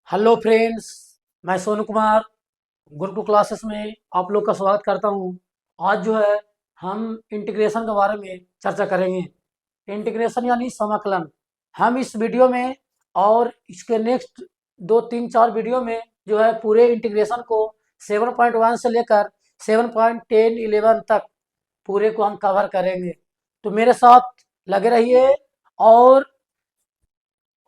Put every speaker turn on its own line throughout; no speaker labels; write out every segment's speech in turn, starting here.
Hello friends. मैं Sonu Kumar Gurukul classes में आप लोग का स्वागत करता हूं। आज जो है हम इंटीग्रेशन के बारे में चर्चा करेंगे। इंटीग्रेशन यानी समाकलन। हम इस वीडियो में और इसके नेक्स्ट 2 3 4 वीडियो में जो है पूरे इंटीग्रेशन को 7.1 से लेकर 7.10 11 तक पूरे को हम कवर करेंगे। तो मेरे साथ लगे रहिए। और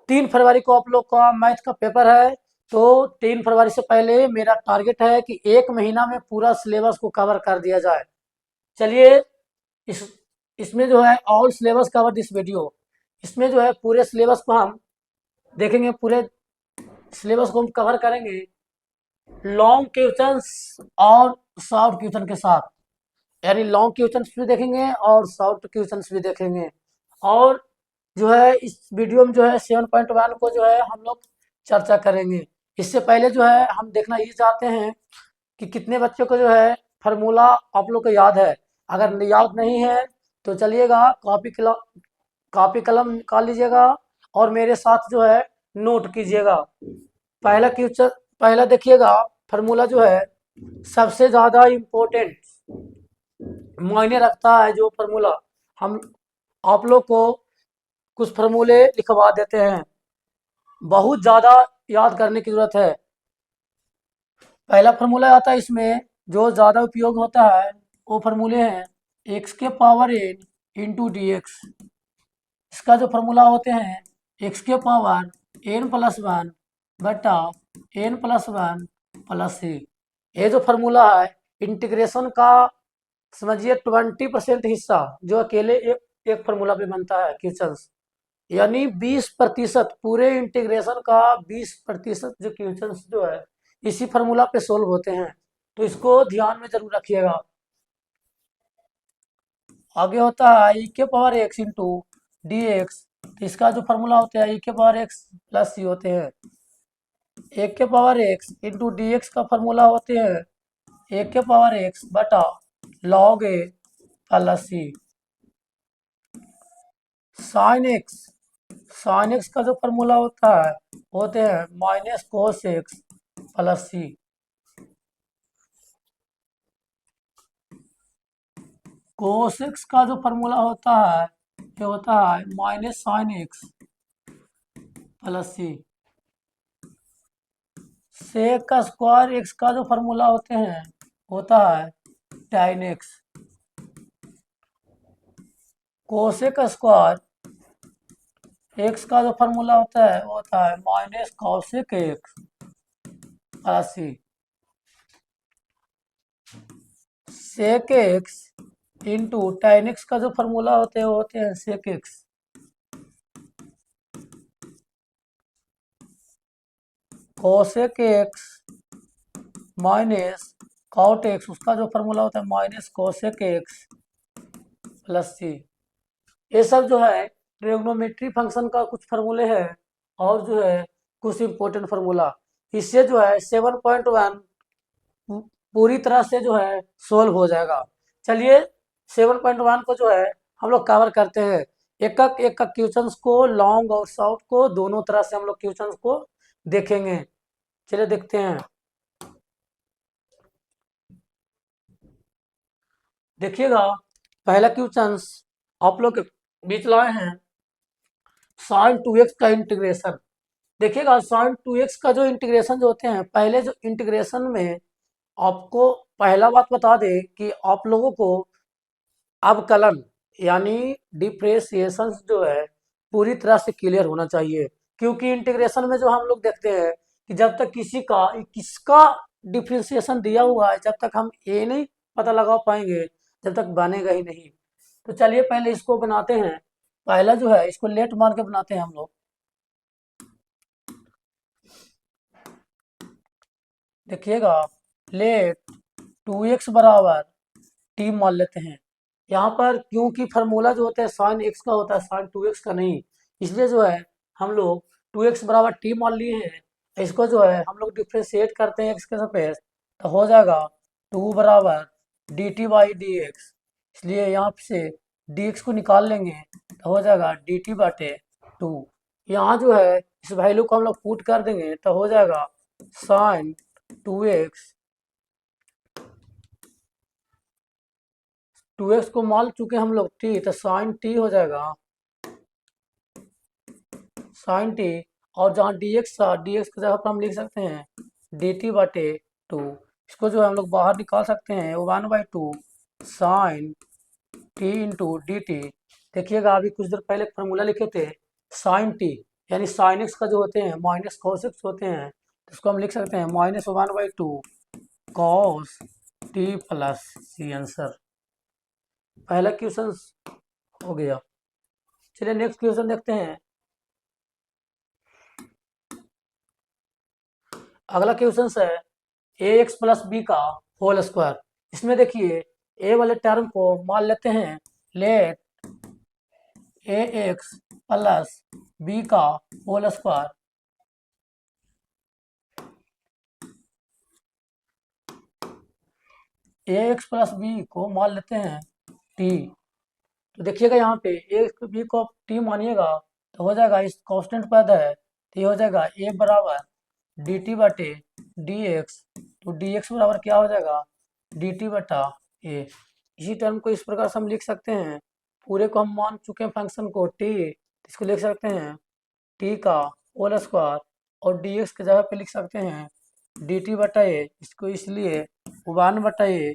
3 फरवरी को आप लोग का मैथ का पेपर है। तो 3 फरवरी से पहले मेरा टारगेट है कि 1 महीना में पूरा सिलेबस को कवर कर दिया जाए। चलिए, इस इसमें जो है all syllabus cover this video. इसमें जो है पूरे सिलेबस को हम देखेंगे। पूरे सिलेबस को हम कवर करेंगे लॉन्ग क्वेश्चंस और शॉर्ट क्वेश्चन के साथ। यानी लॉन्ग क्वेश्चंस भी देखेंगे और शॉर्ट क्वेश्चंस भी देखेंगे। और जो है इस वीडियो में जो है 7.1 को जो है हम लोग चर्चा करेंगे। इससे पहले जो है हम देखना ये चाहते हैं कि कितने बच्चों को जो है फार्मूला आप लोग को याद है। अगर याद नहीं है तो चलिएगा, कॉपी कलम निकाल लीजिएगा और मेरे साथ जो है नोट कीजिएगा। पहला क्वेश्चन, पहला देखिएगा। फार्मूला जो है सबसे ज़्यादा इम्पोर्टेंट मायने रखता है जो फार्मूला, हम आप लोग को कुछ फार्मूले लिखवा देते हैं। बहुत ज़्यादा याद करने की ज़रूरत है। पहला फार्मूला आता है इसमें जो ज़्यादा उपयोग होता है वो फार्मूले हैं एक्स के power n into d x. इसका जो फार्मूला होते हैं एक्स के पावर एन प्लस वन बटा n plus one plus c. ये जो फार्मूला है इंटीग्रेशन का, समझिए 20% हिस्सा जो अकेले एक फार्मूला पे बनता है क्वेश्चंस। यानी 20% पूरे इंटीग्रेशन का 20% जो क्वेश्चंस जो है इसी फार्मूला पे सोल्व होते हैं। तो इसको ध्यान में जरूर रखिएगा। आगे होता है ई के power x into d x. तो इसका जो फार्मूला होता है ई के पावर एक्स प्लस सी होते हैं। एक के power x into d x का फार्मूला होते हैं एक के पावर एक्स बटा लॉग ए प्लस सी। साइन एक्स का जो फार्मूला होता है होते हैं माइनस कोस एक्स प्लस सी। कोस एक्स का जो फार्मूला होता है ये होता है minus sine x plus c. सेक का स्क्वायर एक्स का जो फार्मूला होते हैं होता है tan x. Cosec square x का जो फार्मूला होता है वो होता है minus cosec x plus c. Sec x into tan x का जो फार्मूला होते हैं वो होते हैं sec x. Cosec x minus cot x, उसका जो फार्मूला होता है minus cosec x plus c. ये सब जो है ट्रिग्नोमेट्री फंक्शन का कुछ फार्मूले हैं और जो है कुछ इंपॉर्टेंट फार्मूला। इससे जो है 7.1 पूरी तरह से जो है सोल्व हो जाएगा। चलिए 7.1 को जो है हम लोग कवर करते हैं। एक एक क्वेश्चंस को, लॉन्ग और शॉर्ट को, दोनों तरह से हम लोग क्वेश्चंस को देखेंगे। चलिए देखते हैं। देखिएगा, पहला क्वेश्चंस आप लोग के बीच लाए हैं साइन 2x का इंटीग्रेशन। देखिएगा साइन 2x का जो इंटीग्रेशन जो होते हैं, पहले जो इंटीग्रेशन में आपको पहला बात बता दें कि आप लोगों को अवकलन यानी डिफ्रेंशिएशन जो है पूरी तरह से क्लियर होना चाहिए। क्योंकि इंटीग्रेशन में जो हम लोग देखते हैं कि जब तक किसका डिफ्रेंशिएशन दिया हुआ है, जब तक हम ये नहीं पता लगा पाएंगे जब तक बनेगा ही नहीं। तो चलिए पहले इसको बनाते हैं। पहला जो है इसको लेट मान के बनाते हैं हम लोग। देखिएगा, लेट 2x बराबर टी मान लेते हैं यहाँ पर। क्योंकि फार्मूला जो होता है साइन एक्स का होता है, साइन 2x का नहीं। इसलिए जो है हम लोग 2x बराबर टी मान लिए हैं। इसको जो है हम लोग डिफ्रेंशिएट करते हैं एक्स के सापेक्ष, तो हो जाएगा 2 बराबर d t by d x. इसलिए यहाँ से डी एक्स को निकाल लेंगे तो हो जाएगा डी टी बटे 2। यहाँ जो है इस वैल्यू को हम लोग पुट कर देंगे तो हो जाएगा साइन 2x, 2x को मान चुके हम लोग t, तो साइन t हो जाएगा साइन t। और जहाँ dx था, dx की जगह पर हम लिख सकते हैं dt बटे 2। इसको जो है हम लोग बाहर निकाल सकते हैं 1/2 sine t into d t. देखिएगा अभी कुछ देर पहले फार्मूला लिखे थे साइन t, यानी साइन x का जो होते हैं माइनस कॉस x होते हैं, तो इसको हम लिख सकते हैं -1/2 कॉस t प्लस सी। आंसर पहला क्वेश्चन हो गया। चलिए नेक्स्ट क्वेश्चन देखते हैं। अगला क्वेश्चन है ए एक्स प्लस बी का होल स्क्वायर। इसमें देखिए ए वाले टर्म को मान लेते हैं लेट ए एक्स प्लस बी का होल स्क्वायर। ए एक्स प्लस बी को मान लेते हैं टी। तो देखिएगा यहाँ पे ए बी को टी मानिएगा तो हो जाएगा, इस कांस्टेंट पद है तो ये हो जाएगा ए बराबर डी टी बटे डी एक्स। तो डी एक्स बराबर क्या हो जाएगा डी टी बटा ए। इसी टर्म को इस प्रकार से हम लिख सकते हैं, पूरे को हम मान चुके हैं फंक्शन को टी, इसको लिख सकते हैं टी का होल स्क्वायर और डी एक्स की जगह पे लिख सकते हैं डी टी बटा ए। इसको इसलिए 1/a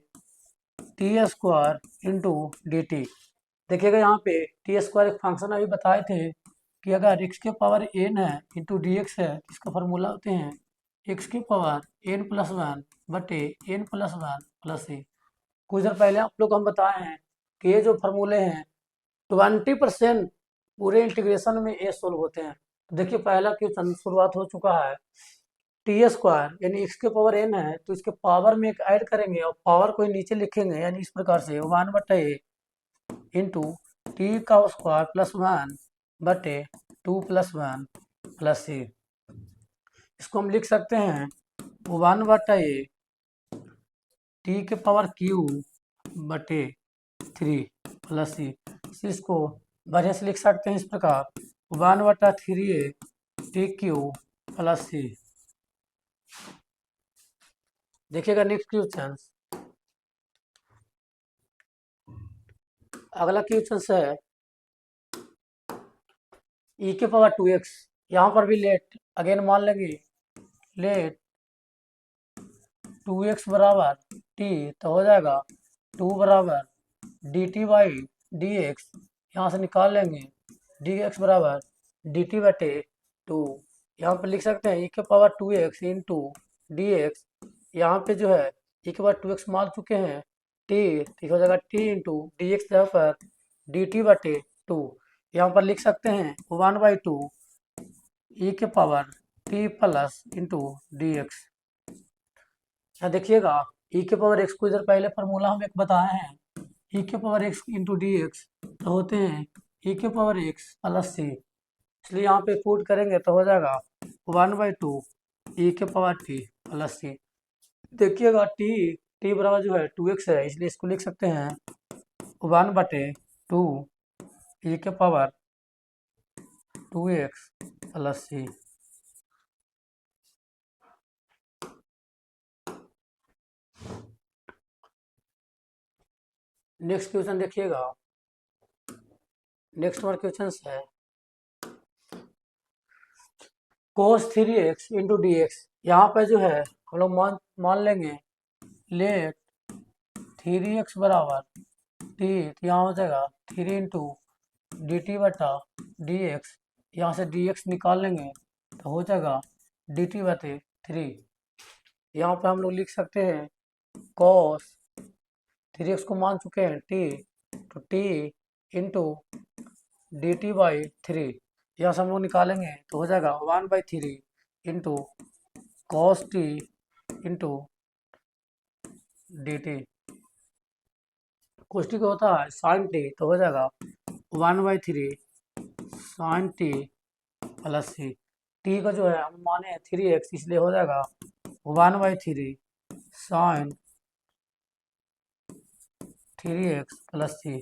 T square into d t. देखिएगा यहाँ पे टी स्क्वायर एक फंक्शन अभी बताए थे कि अगर एक्स के पावर एन है इंटू डी एक्स है, इसका फार्मूला होते हैं एक्स के पावर एन प्लस वन बटे एन प्लस वन प्लस ए। कुछ देर पहले आप लोग को हम बताए हैं कि ये जो फार्मूले हैं 20% पूरे इंटीग्रेशन में ए सोल्व होते हैं। तो देखिए पहला क्वेश्चन शुरुआत हो चुका है। टी स्क्वायर यानी एक्स के पावर एन है तो इसके पावर में एक ऐड करेंगे और पावर को नीचे लिखेंगे, यानी इस प्रकार से 1/a इंटू टी का स्क्वायर प्लस 1 बटे 2 प्लस 1 प्लस सी। इसको हम लिख सकते हैं 1/a टी के पावर क्यू बटे 3 प्लस सी। इसको बढ़िया से लिख सकते हैं इस प्रकार 1/3a टी क्यू प्लस सी। देखिएगा नेक्स्ट क्वेश्चन। अगला क्वेश्चन है e के पावर 2x। यहाँ पर भी लेट अगेन मान लेंगे लेट 2x बराबर t, तो हो जाएगा 2 बराबर d t by d x. यहाँ से निकाल लेंगे डी एक्स बराबर डी टी बटे 2। यहाँ पर लिख सकते हैं e के power 2x into d x. यहाँ पे जो है e के पावर 2x मान चुके हैं t, तो हो जाएगा t इंटू डी एक्स जगह पर डी टी बटे 2। यहाँ पर लिख सकते हैं 1/2 e के power t plus into d x. यहाँ देखिएगा e के पावर x को इधर पहले फार्मूला हम एक बताए हैं e के power x into d x, तो होते हैं e के पावर x प्लस सी। इसलिए यहाँ पे पुट करेंगे तो हो जाएगा 1/2 e के पावर t प्लस सी। देखिएगा t बराबर जो है 2x है, इसलिए इसको लिख सकते हैं 1/2 e के power 2x plus c. Next question देखिएगा। नेक्स्ट वन क्वेश्चन है cos 3x into d x. यहाँ पे जो है हम लोग मान लेंगे लेट 3x बराबर t, तो यहाँ हो जाएगा 3 इंटू डी टी बटा डी एक्स। यहाँ से डी एक्स निकाल लेंगे तो हो जाएगा डी टी बटे 3। यहाँ पे हम लोग लिख सकते हैं cos 3x को मान चुके हैं t, तो t into d t by 3। यहाँ से हम लोग निकालेंगे तो हो जाएगा 1/3 into cos t into d t. Cos t का होता है साइन टी, तो हो जाएगा 1/3 sine t plus c. T का जो है हम माने 3x, इसलिए हो जाएगा 1/3 साइन 3x प्लस सी।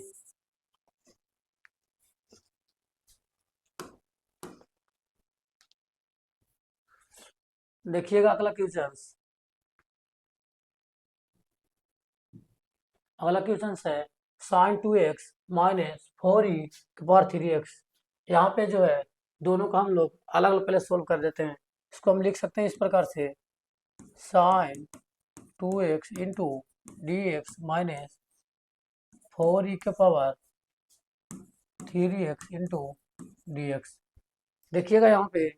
देखिएगा अगला क्वेश्चन। अगला क्वेश्चन है साइन 2x माइनस 4e के पावर 3x। यहाँ पे जो है दोनों का हम लोग अलग अलग पहले सोल्व कर देते हैं। इसको हम लिख सकते हैं इस प्रकार से, sine 2x into d x minus 4e के power 3x into d x. देखिएगा यहाँ पे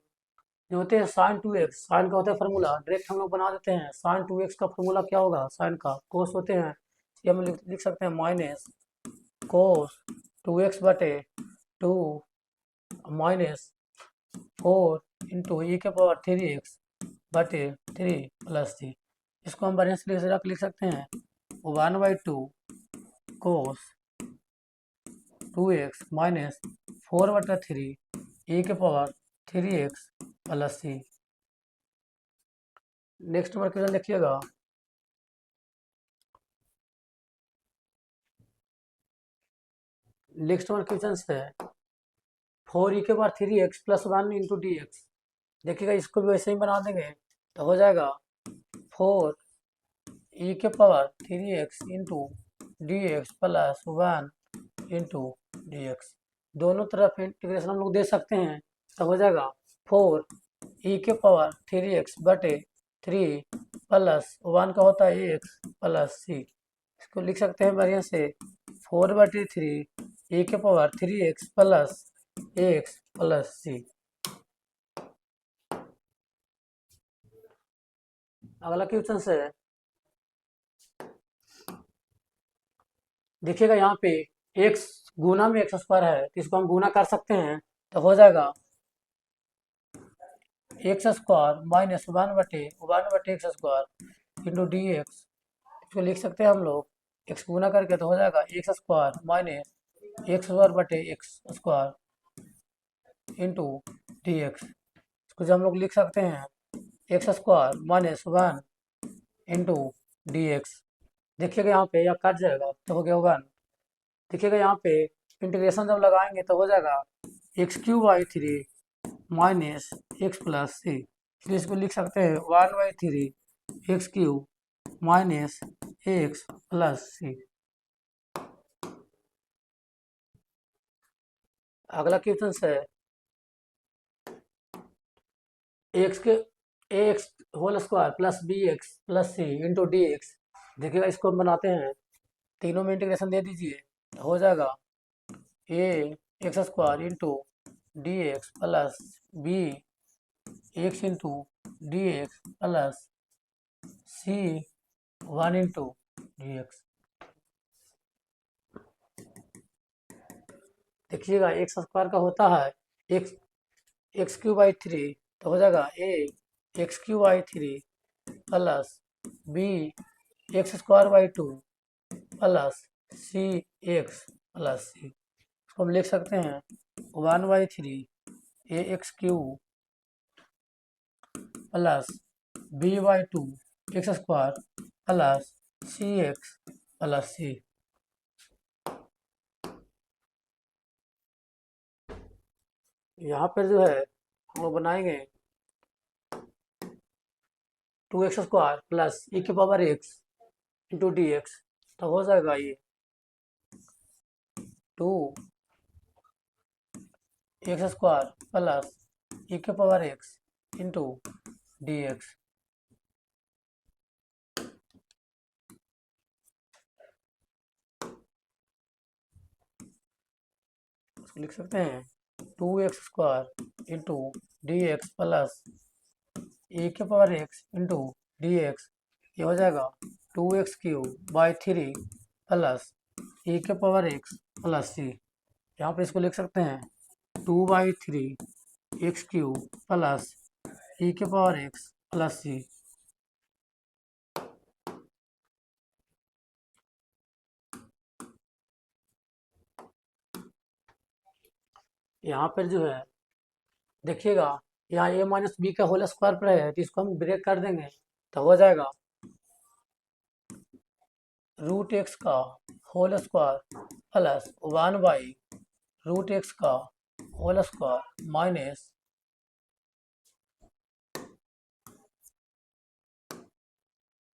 जो होते हैं साइन 2x, साइन का होता है फार्मूला, डायरेक्ट हम लोग बना देते हैं। साइन 2x का फार्मूला क्या होगा, साइन का कोस होते हैं, ये हम लिख सकते हैं माइनस कोस 2x बटे 2 माइनस 4 इंटू ई के पावर 3x बटे 3 प्लस 3। इसको हम बढ़िया से लिख सकते हैं 1/2 कोस 2x माइनस 4/3 ई के power 3x plus 3। Next number question देखिएगा। नेक्स्ट नंबर क्वेश्चन है 4e के power 3x plus 1 into d x. देखिएगा इसको भी वैसे ही बना देंगे तो हो जाएगा 4e के power 3x into d x plus 1 into d x. दोनों तरफ इंटीग्रेशन हम लोग दे सकते हैं तो हो जाएगा 4e के पावर 3x बटे 3 प्लस 1 का होता है x प्लस c। इसको लिख सकते हैं बढ़िया से 4/3 e के power 3x plus x plus c। अगला क्वेश्चन है, देखिएगा यहाँ पे x गुना में एक्स स्क्वायर है तो इसको हम गुना कर सकते हैं तो हो जाएगा एक्स स्क्वायर माइनस 1/एक्स स्क्वायर इंटू डी एक्स। इसको लिख सकते हैं हम लोग एक्स गुना करके तो हो जाएगा x square minus x square बटे x square into d x. इसको जो हम लोग लिख सकते हैं x square minus 1 into d x. देखिएगा यहाँ पे यह कट जाएगा तो हो गया 1। देखिएगा यहाँ पे इंटीग्रेशन जब लगाएंगे तो हो जाएगा x³ minus x plus c. इसलिए इसको लिख सकते हैं 1/3 x³ minus x plus c. अगला क्वेश्चन है एक्स के x whole square plus b x plus c into d x. देखिएगा इसको हम बनाते हैं, तीनों में इंटीग्रेशन दे दीजिए तो हो जाएगा a x square into d x plus b x into d x plus c 1 into d x. देखिएगा एक्स स्क्वायर का होता है x³/3 तो हो जाएगा a x³/3 plus b x²/2 plus c x plus c. इसको हम लिख सकते हैं 1/3 ax³ plus b/2 x² plus c x plus c. यहाँ पर जो है हम लोग बनाएंगे 2x² प्लस e के power x into d x तो हो जाएगा ये 2x² प्लस e के power x into d x. लिख सकते हैं 2x² into d x plus e के power x into d x. ये हो जाएगा 2x³/3 प्लस e के पावर x प्लस सी। यहाँ पर इसको लिख सकते हैं 2/3 x³ प्लस e के पावर x प्लस सी। यहाँ पर जो है देखिएगा यहाँ a माइनस बी का होल स्क्वायर पर है तो इसको हम ब्रेक कर देंगे तो हो जाएगा √x का होल स्क्वायर प्लस 1/√x का होल स्क्वायर माइनस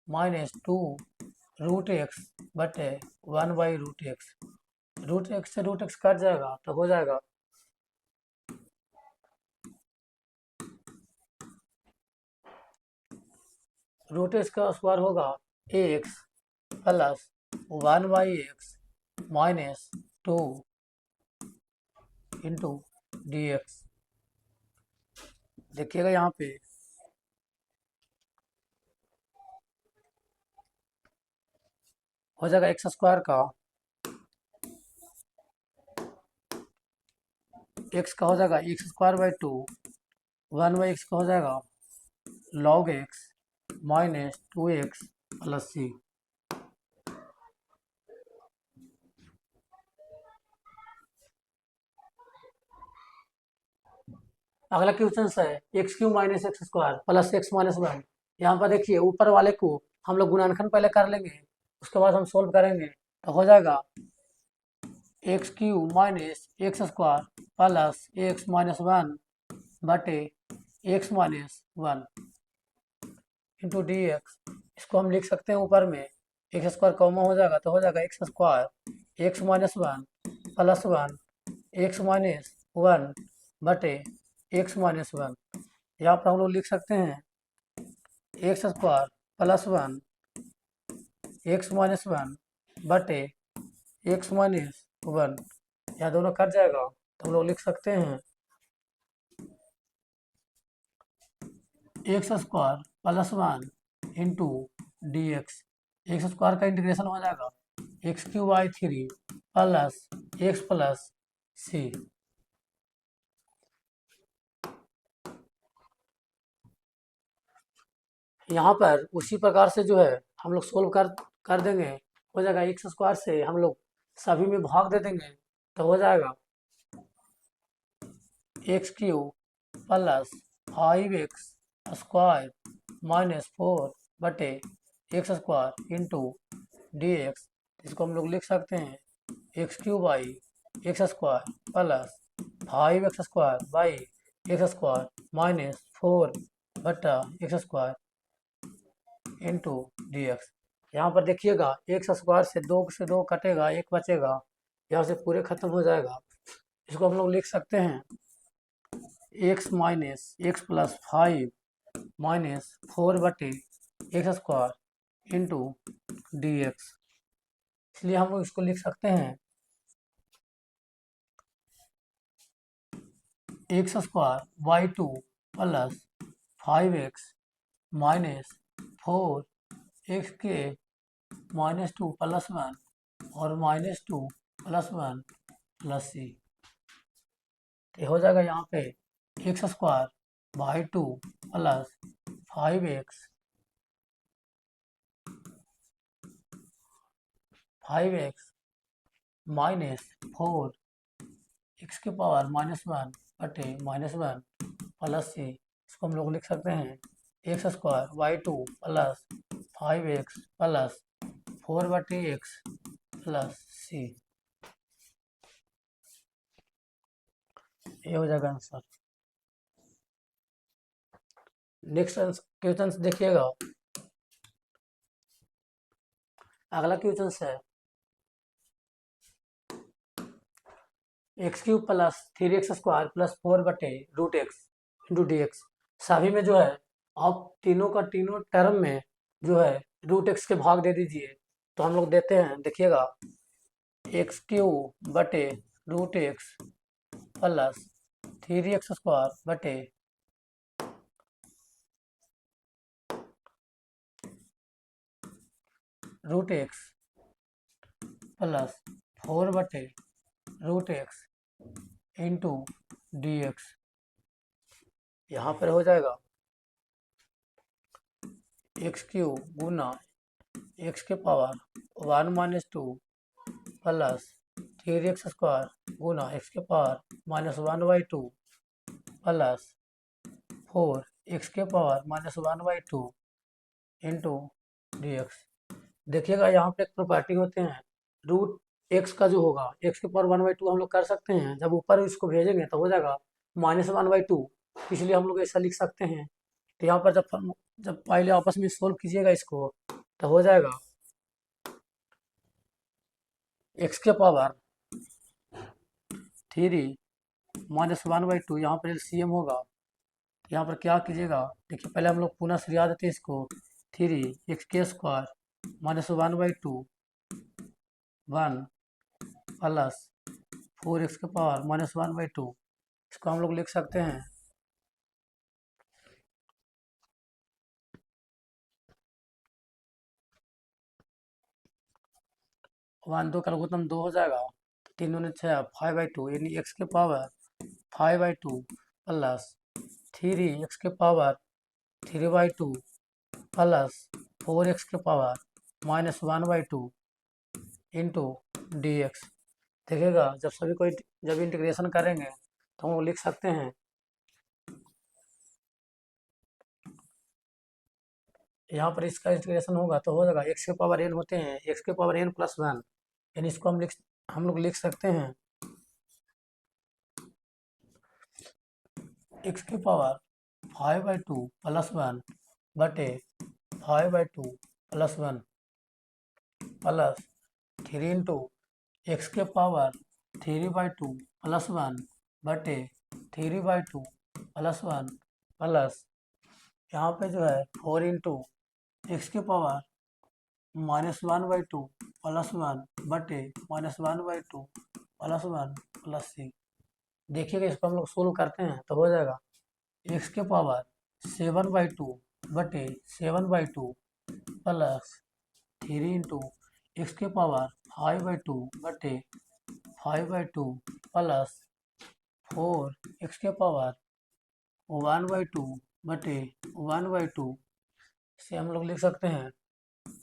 -2 √x बटे 1/√x। रूट एक्स से रूट एक्स कट जाएगा तो हो जाएगा रूट एक्स का स्क्वायर होगा x plus 1/x -2 into d x. देखिएगा यहाँ पे हो जाएगा एक्स स्क्वायर का एक्स का हो जाएगा एक्स स्क्वायर बाई 2 1/x का हो जाएगा log x -2x plus c। अगला क्वेश्चन है x³ - x² प्लस x - 1। यहाँ पर देखिए ऊपर वाले को हम लोग गुणनखंड पहले कर लेंगे, उसके बाद हम सोल्व करेंगे तो हो जाएगा x³ - x² प्लस x - 1 बटे x - 1 इंटू डी एक्स। इसको हम लिख सकते हैं ऊपर में x² कॉमन हो जाएगा तो हो जाएगा x² x - 1 प्लस 1 x - 1 बटे x - 1। यहाँ पर हम लोग लिख सकते हैं x² प्लस 1 x - 1 बटे x - 1। यहाँ दोनों कट जाएगा तो हम लोग लिख सकते हैं x² plus 1 into d x. x² का इंटीग्रेशन हो जाएगा x³ plus x plus c. यहाँ पर उसी प्रकार से जो है हम लोग सोल्व कर देंगे। हो जाएगा x² से हम लोग सभी में भाग दे देंगे तो हो जाएगा x³ प्लस 5x² -4 बटे x² इंटू डी एक्स। इसको हम लोग लिख सकते हैं x³ by x² plus 5x² by x² -4 बटा x² इंटू डी एक्स। यहाँ पर देखिएगा x² से 2 कटेगा, 1 बचेगा, यहाँ से पूरे खत्म हो जाएगा। इसको हम लोग लिख सकते हैं x माइनस एक्स प्लस 5 -4 बटे x² इंटू डी एक्स। इसलिए हम लोग इसको लिख सकते हैं x² by 2 plus 5x -4 x के -2 प्लस 1 और -2 प्लस 1 प्लस c। तो हो जाएगा यहाँ पे x² by 2 plus 5x -4 x के पावर -1 बटे -1 प्लस c। इसको हम लोग लिख सकते हैं x² by 2 plus 5x plus 4 बटे x प्लस c। ये हो जाएगा आंसर। नेक्स्ट क्वेश्चन देखिएगा। अगला क्वेश्चन है x³ प्लस 3x² प्लस 4 बटे √x इंटू डी एक्स। सभी में जो है आप तीनों का तीनों टर्म में जो है √x के भाग दे दीजिए। तो हम लोग देते हैं, देखिएगा x³ बटे √x प्लस 3x² बटे √x प्लस 4 बटे √x इंटू डी एक्स। यहाँ पर हो जाएगा x³ गुना x के पावर 1 - 2 प्लस 3x² गुना x के पावर -1/2 प्लस 4 x के पावर -1/2 इंटू डी एक्स। देखिएगा यहाँ पे एक प्रॉपर्टी होते हैं, √x का जो होगा x के पावर 1/2 हम लोग कर सकते हैं, जब ऊपर इसको भेजेंगे तो हो जाएगा -1/2, इसलिए हम लोग ऐसा लिख सकते हैं। तो यहाँ पर जब पहले आपस में सोल्व कीजिएगा इसको तो हो जाएगा एक्स के पावर 3 - 1/2। यहाँ पर एलसीएम होगा, तो यहाँ पर क्या कीजिएगा, देखिए पहले हम लोग पुनः सरिया देते हैं इसको। 3 x² - 1/2 1 प्लस 4 x⁻⁻⁻²। इसको हम लोग लिख सकते हैं 1 2 का लघुत्तम 2 हो जाएगा, तो 3 × 6 5/2, यानी x के power 5/2 plus 3 x⁻³ plus 4 x⁻⁻² into dx। देखिएगा जब सभी को जब इंटीग्रेशन करेंगे तो हम लिख सकते हैं, यहाँ पर इसका इंटीग्रेशन होगा तो हो जाएगा x के पावर n होते हैं x के पावर n+1, यानी इसको हम लोग लिख सकते हैं x के पावर 5/2 + 1 बटे 5/2 + 1 प्लस 3 इंटू x के पावर 3/2 + 1 बटे 3/2 + 1 प्लस यहाँ पे जो है 4 इंटू एक्स के पावर -1/2 + 1 बटे -1/2 + 1 प्लस c। देखिएगा इसको हम लोग सोल्व करते हैं तो हो जाएगा x के पावर 7/2 बटे 7/2 प्लस 3 इंटू एक्स के पावर 5/2 बटे 5/2 प्लस 4 एक्स के पावर 1/2 बटे 1/2 से हम लोग लिख सकते हैं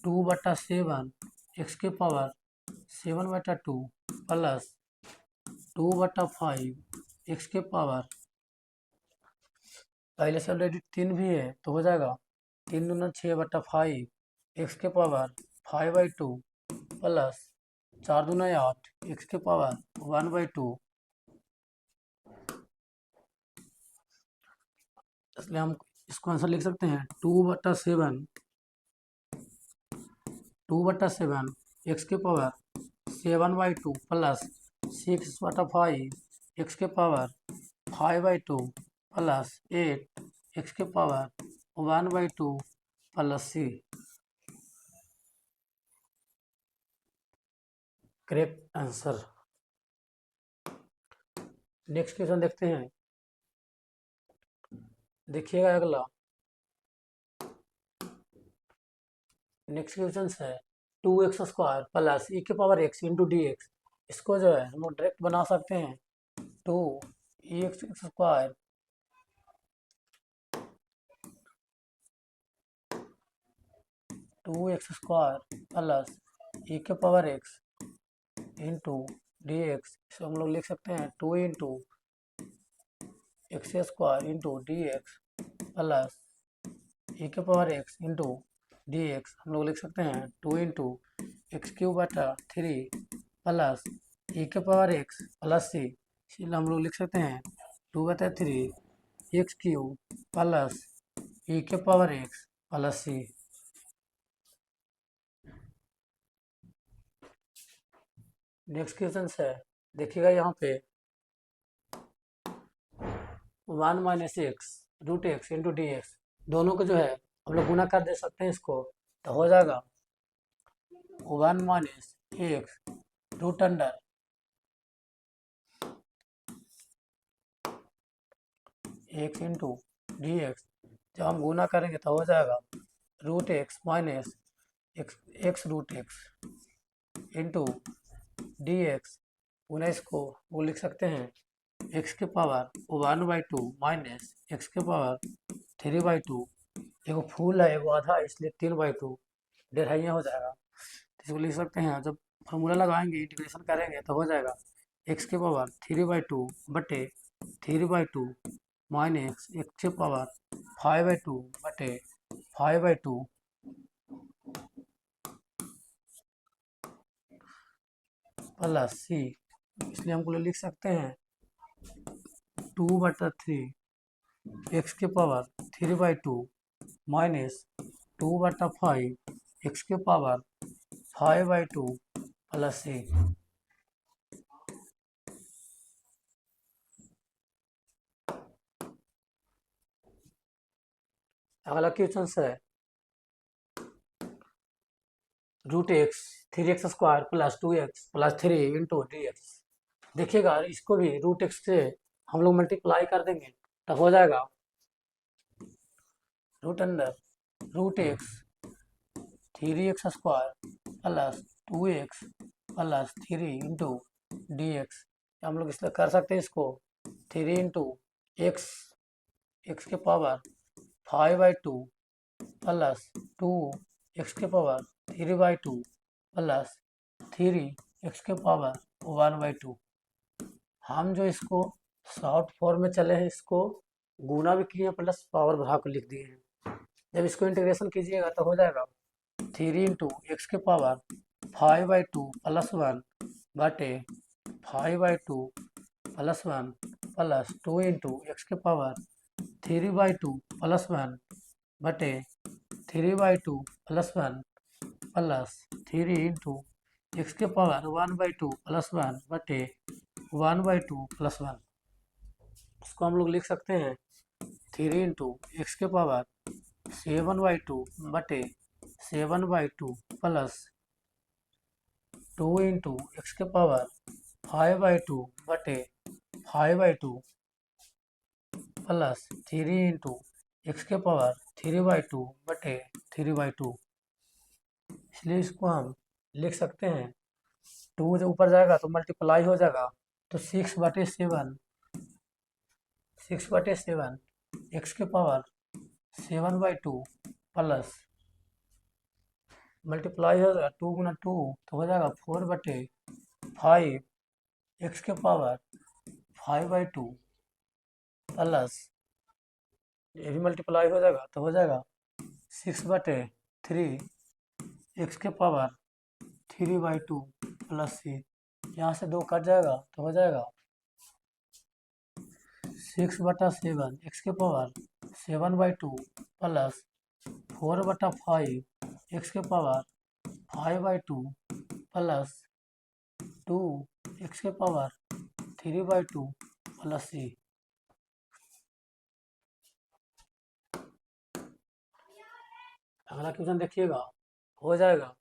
2/7 एक्स के पावर 7/2 प्लस 2/5 एक्स के पावर, पहले से ऑलरेडी 3 भी है तो हो जाएगा 3 दूना 6/5 एक्स के पावर 5/2 प्लस 4 दूना 8 एक्स के पावर 1/2। इसलिए हम इसको आंसर लिख सकते हैं 2/7 एक्स के पावर 7/2 प्लस 6/5 एक्स के पावर 5/2 प्लस 8 एक्स के power 1/2 plus c। Correct answer. Next question देखते हैं, देखिएगा अगला। नेक्स्ट क्वेश्चन है 2x² प्लस e के power x into d x. इसको जो है हम लोग डायरेक्ट बना सकते हैं 2x² 2x² प्लस e के power x into d x. इसको हम लोग लिख सकते हैं 2 into x² into d x plus e के power x into d x. हम लोग लिख सकते हैं 2 इंटू x³ प्लस e के पावर x प्लस c। इसलिए हम लोग लिख सकते हैं 2/3 x³ प्लस e के power x plus c। Next question है, देखिएगा यहाँ पे 1 - x√x इंटू डी एक्स, दोनों को जो है हम लोग गुना कर दे सकते हैं इसको, तो हो जाएगा 1 - x√अंडर x इंटू डी एक्स। जब हम गुना करेंगे तो हो जाएगा √x minus x√x into d x. गुना इसको वो लिख सकते हैं x के पावर 1/2 माइनस x के पावर 3/2। एगो फूल है एगो आधा है, इसलिए 3/2 डेढ़ाइया हो जाएगा। तो इसको लिख सकते हैं, जब फार्मूला लगाएंगे इंटीग्रेशन करेंगे तो हो जाएगा x के पावर 3/2 बटे 3/2 माइनस x के पावर 5/2 बटे 5/2 प्लस c। इसलिए हमको लिख सकते हैं 2/3 एक्स के पावर 3/2 माइनस 2/5 एक्स के पावर 5/2 प्लस सी। अगला क्वेश्चन है √x 3x² plus 2x plus 3 into dx। देखिएगा इसको भी √x से हम लोग मल्टीप्लाई कर देंगे तब हो जाएगा √x 3x² plus 2x plus 3 into dx। हम लोग इसलिए कर सकते हैं इसको 3 इंटू एक्स के पावर 5/2 प्लस 2 एक्स के पावर 3/2 प्लस 3 एक्स के पावर 1/2। हम जो इसको शॉर्ट फॉर्म में चले हैं इसको गुना भी किए प्लस पावर बढ़ा कर लिख दिए हैं। जब इसको इंटीग्रेशन कीजिएगा तो हो जाएगा 3 इंटू एक्स के पावर 5/2 प्लस 1 बटे 5/2 प्लस 1 प्लस 2 इंटू एक्स के पावर 3/2 प्लस 1 बटे 3/2 प्लस 1 प्लस 3 इंटू एक्स के पावर 1/2 प्लस 1 बटे 1/2 प्लस 1। इसको हम लोग लिख सकते हैं 3 इंटू एक्स के पावर 7/2 बटे 7/2 प्लस 2 इंटू एक्स के पावर 5/2 बटे 5/2 प्लस 3 इंटू एक्स के पावर 3/2 बटे 3/2। इसलिए इसको हम लिख सकते हैं 2 जब ऊपर जाएगा तो मल्टीप्लाई हो जाएगा तो 6/7 एक्स के पावर 7/2 प्लस मल्टीप्लाई हो जाएगा 2 गुना 2 तो हो जाएगा 4/5 एक्स के पावर 5/2 प्लस ये भी मल्टीप्लाई हो जाएगा तो हो जाएगा 6/3 एक्स के पावर 3/2 प्लस सी। यहाँ से 2 कट जाएगा तो हो जाएगा 6/7 एक्स के पावर 7/2 प्लस 4/5 एक्स के पावर 5/2 प्लस 2 एक्स के पावर 3/2 प्लस सी। अगला क्वेश्चन देखिएगा हो जाएगा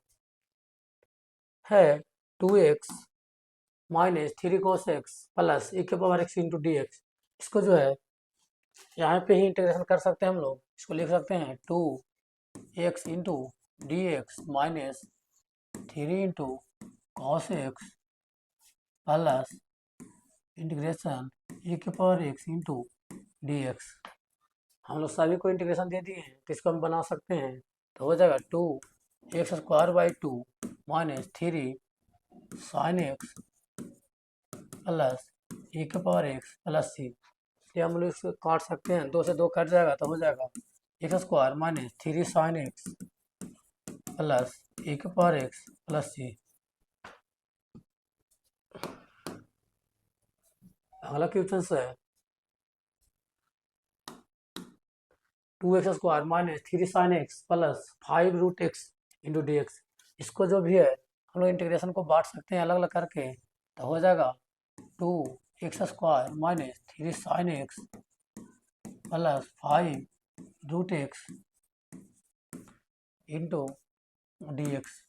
है 2x minus 3 cos x plus e के power x into d x. इसको जो है यहाँ पे ही इंटीग्रेशन कर सकते हैं हम लोग। इसको लिख सकते हैं 2x into d x minus 3 into cos x plus integration e के power x into d x. हम लोग सभी को इंटीग्रेशन दे दिए हैं तो इसको हम बना सकते हैं तो हो जाएगा 2x²/2 minus 3 sin x plus e के पावर x प्लस सी। इसलिए हम लोग इसको काट सकते हैं 2 से 2 कट जाएगा तो हो जाएगा x² minus 3 sin x plus e के पावर x प्लस सी। अगला क्वेश्चन है 2x² minus 3 sin x plus 5√x into d x. इसको जो भी है हम लोग इंटीग्रेशन को बांट सकते हैं अलग अलग करके तो हो जाएगा 2x² minus 3 sin x plus 5√x into d x.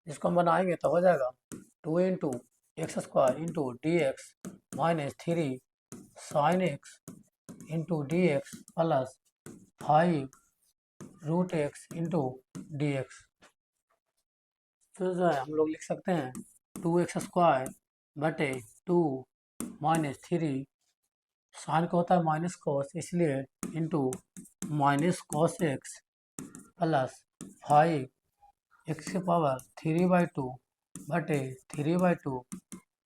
इसको हम बनाएंगे तो हो जाएगा 2 into x² into d x minus 3 sin x into d x plus 5√x into d x. तो जो है हम लोग लिख सकते हैं 2x² बटे 2 माइनस 3 साइन का होता है माइनस कॉस इसलिए into minus cos x plus 5x के पावर 3/2 बटे 3/2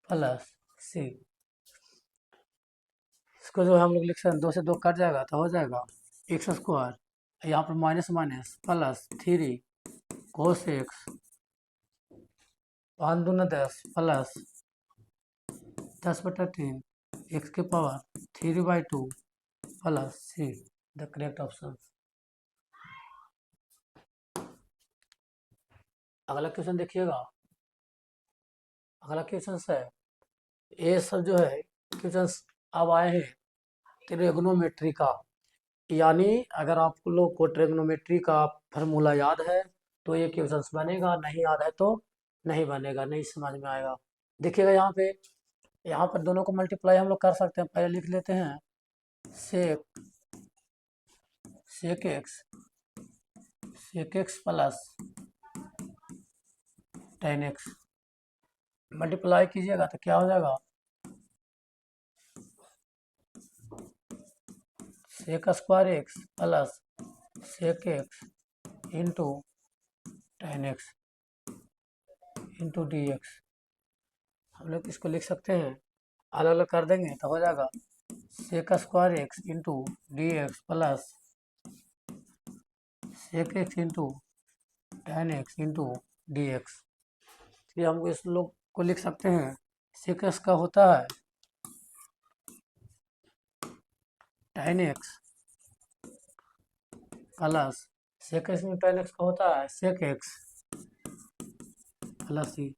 प्लस सी। इसको जो हम लोग लिख सकते हैं 2 से 2 कट जाएगा तो हो जाएगा x²। यहाँ पर minus minus plus 3 cos x 5 दूना 10 प्लस 10/3 x के power 3/2 plus see the correct option. अगला क्वेश्चन देखिएगा। अगला क्वेश्चन है, ये सब जो है क्वेश्चन अब आए हैं ट्रिग्नोमेट्री का। यानी अगर आप लोग को ट्रिग्नोमेट्री का फार्मूला याद है तो ये क्वेश्चन बनेगा, नहीं याद है तो नहीं बनेगा, नहीं समझ में आएगा। देखिएगा यहाँ पे, यहाँ पर दोनों को मल्टीप्लाई हम लोग कर सकते हैं। पहले लिख लेते हैं sec x plus tan x. Multiply कीजिएगा तो क्या हो जाएगा, sec square x plus sec x into tan x into d x. हम लोग इसको लिख सकते हैं, अलग अलग कर देंगे तो हो जाएगा sec square x into d x plus sec x into tan x into d x. इसलिए हम इस लोग को लिख सकते हैं, सेक एक्स का होता है tan x plus sec x में टेन एक्स का होता है सेक एक्स प्लस सी।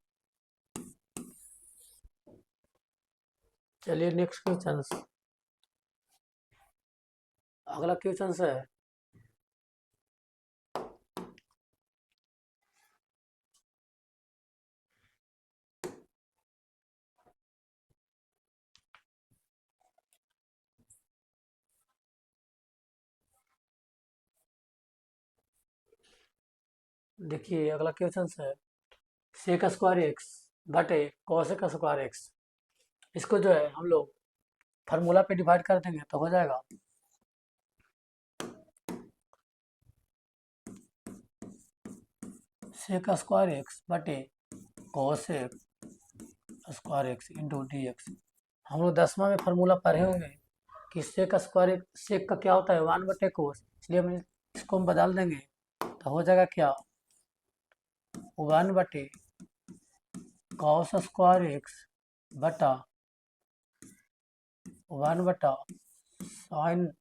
चलिए नेक्स्ट क्वेश्चन। अगला क्वेश्चन है, देखिए अगला क्वेश्चन है सेक स्क्वायर एक्स बटे कॉसेक स्क्वायर एक्स। इसको जो है हम लोग फार्मूला पे डिवाइड कर देंगे तो हो जाएगा सेक स्क्वायर एक्स बटे cosec square x into d x. हम लोग 10वां में फार्मूला पढ़े होंगे कि सेक स्क्वायर सेक का क्या होता है 1/कोस, इसलिए हम इसको हम बदल देंगे तो हो जाएगा क्या 1/कॉस स्क्वायर एक्स बटा 1/साइन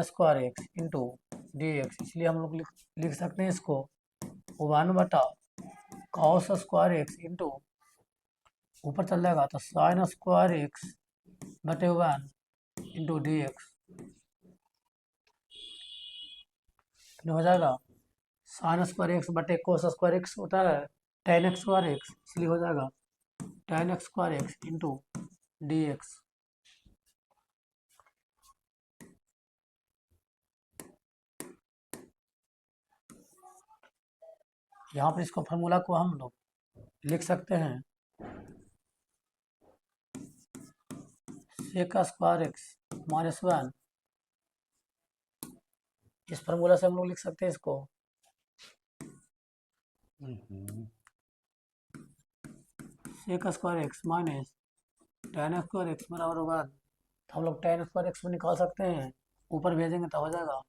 square x into d x. इसलिए हम लोग लिख सकते हैं इसको 1/कॉस स्क्वायर एक्स इंटू ऊपर चल जाएगा तो साइन स्क्वायर एक्स बटे 1 इंटू डी एक्स। हो जाएगा साइन स्क्वायर एक्स बटे कोस स्क्वायर एक्स होता है टेन एक्स स्क्वायर एक्स, इसलिए हो जाएगा ten x square x into d x. यहाँ पर इसको फार्मूला को हम लोग लिख सकते हैं सेक स्क्वायर एक्स माइनस 1। इस फार्मूला से हम लोग लिख सकते हैं इसको sec square x minus tan square x बराबर 1। तो हम लोग टेन स्क्वायर एक्स को निकाल सकते हैं, ऊपर भेजेंगे तो हो जाएगा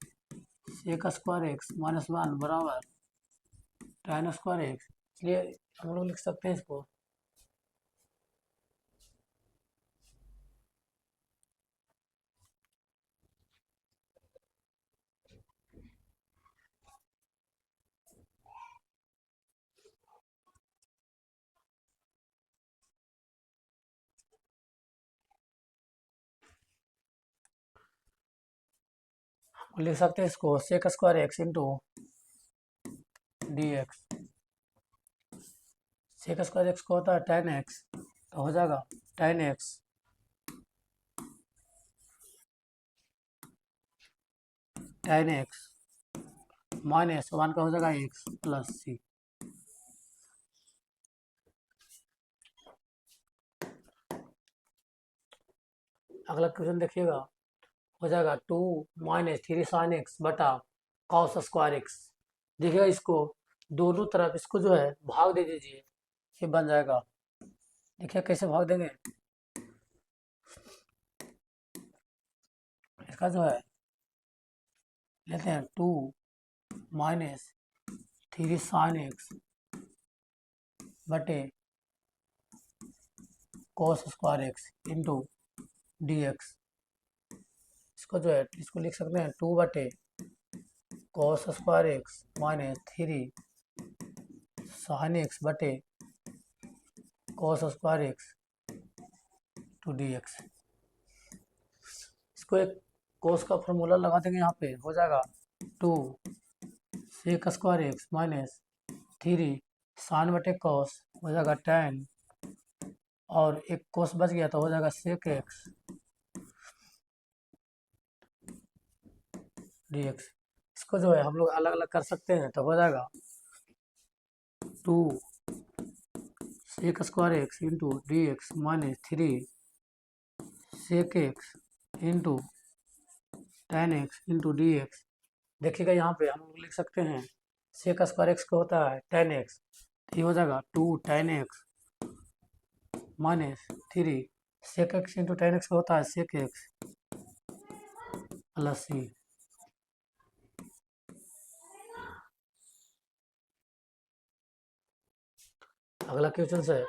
सेक स्क्वायर एक्स माइनस 1 बराबर टेन स्क्वायर एक्स। इसलिए हम लोग लिख सकते हैं इसको इसको sec square x into d x. Sec square x को होता है टेन एक्स, तो हो जाएगा टेन एक्स माइनस 1 का हो जाएगा एक्स प्लस सी। अगला क्वेश्चन देखिएगा, हो जाएगा 2 माइनस 3 साइन एक्स बटा कॉस स्क्वायर एक्स। देखिएगा इसको दोनों तरफ इसको जो है भाग दे दीजिए, ये बन जाएगा। देखिए कैसे भाग देंगे, इसका जो है लेते हैं 2 माइनस 3 साइन एक्स बटे cos square x into d x. इसको जो है इसको लिख सकते हैं 2/cos² x minus 3 sin x/cos² x to dx। इसको एक cos का फॉर्मूला लगा देंगे, यहाँ पे हो जाएगा 2 sec² x माइनस 3 sin/cos हो जाएगा tan, और एक cos बच गया तो हो जाएगा sec x dx। इसको जो है हम लोग अलग अलग कर सकते हैं, तो हो जाएगा 2 sec² x into dx minus 3 sec x into tan x into dx। देखिएगा यहाँ पे हम लोग लिख सकते हैं sec² x को होता है tan x, तो ये हो जाएगा 2 tan x minus 3 sec x into tan x को होता है sec x प्लस c। अगला क्वेश्चन है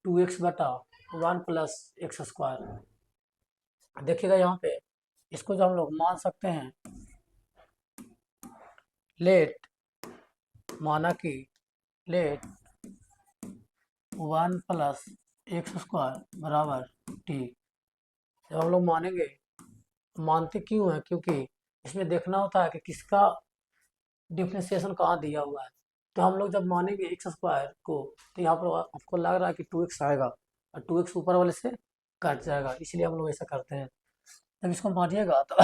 2x/1 प्लस x²। देखिएगा यहाँ पे इसको जो हम लोग मान सकते हैं, लेट माना कि लेट 1 प्लस x² बराबर t। जब हम लोग मानेंगे, मानते क्यों है, क्योंकि इसमें देखना होता है कि किसका डिफ्रेंशिएशन कहाँ दिया हुआ है। तो हम लोग जब मानेंगे x² को, तो यहाँ पर आपको लग रहा है कि 2x आएगा और 2x ऊपर वाले से कट जाएगा, इसलिए हम लोग ऐसा करते हैं। जब इसको मानिएगा तो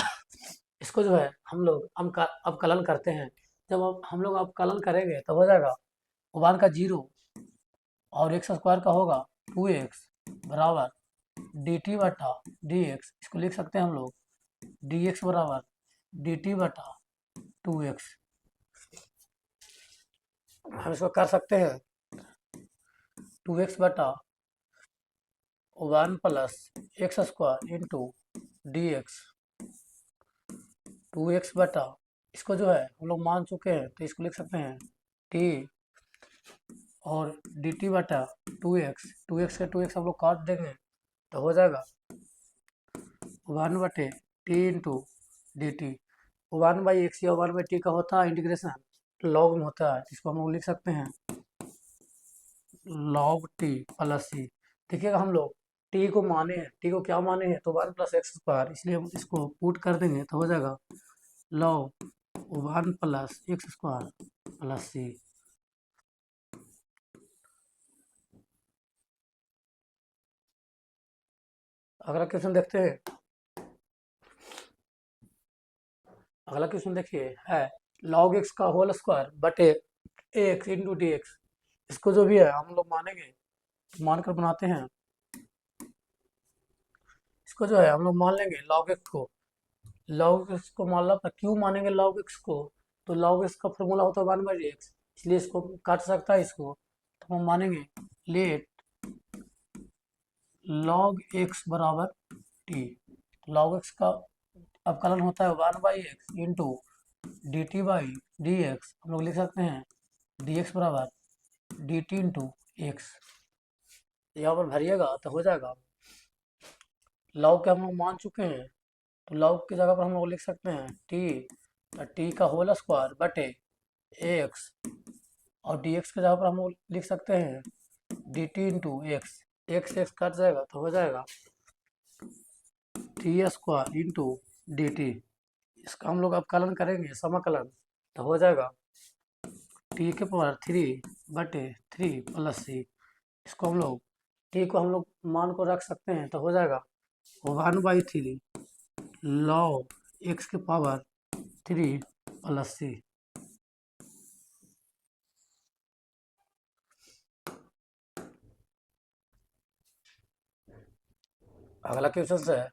इसको जो है हम लोग अवकलन करते हैं। जब हम लोग अवकलन करेंगे तो हो जाएगा 1 का 0 और x² का होगा 2x बराबर dt/dx। इसको लिख सकते हैं हम लोग dx बराबर dt/2x। हम इसको कर सकते हैं 2x/1 plus x² into dx 2x बटा, इसको जो है हम लोग मान चुके हैं तो इसको लिख सकते हैं t और dt/2x। 2x के 2x हम लोग काट देंगे तो हो जाएगा 1/t इंटू dt। 1/x या 1/t का होता है इंटीग्रेशन लॉग में होता है, इसको हम लोग लिख सकते हैं log t प्लस c। देखिएगा हम लोग t को माने हैं, t को क्या माने हैं, तो 1 प्लस x², इसलिए हम इसको पुट कर देंगे तो हो जाएगा log 1 plus x² plus c। अगला क्वेश्चन देखते हैं। अगला क्वेश्चन देखिए है log x का होल स्क्वायर बटे x इंटू dx। इसको जो भी है हम लोग मानेंगे, मानकर बनाते हैं। इसको जो है हम लोग मान लेंगे log x को, log x को मान लो, पर क्यों मानेंगे log x को, तो log x का फॉर्मूला होता है 1/x, इसलिए इसको काट सकता है इसको, तो हम मानेंगे लेट log x बराबर t। log x का अवकलन होता है 1/x इंटू dt/dx। हम लोग लिख सकते हैं dx बराबर dt इंटू एक्स। यहाँ पर भरिएगा तो हो जाएगा log के हम लोग मान चुके हैं, तो log की जगह पर हम लोग लिख सकते हैं t का होल स्क्वायर बटे x, और dx की जगह पर हम लोग लिख सकते हैं dt into x. x cut जाएगा तो हो जाएगा t² इंटू dt। इसका हम लोग अवकलन करेंगे समाकलन, तो हो जाएगा t⁻³ प्लस c। इसको हम लोग t को हम लोग मान को रख सकते हैं, तो हो जाएगा 1/3 log x³ प्लस c। अगला क्वेश्चन है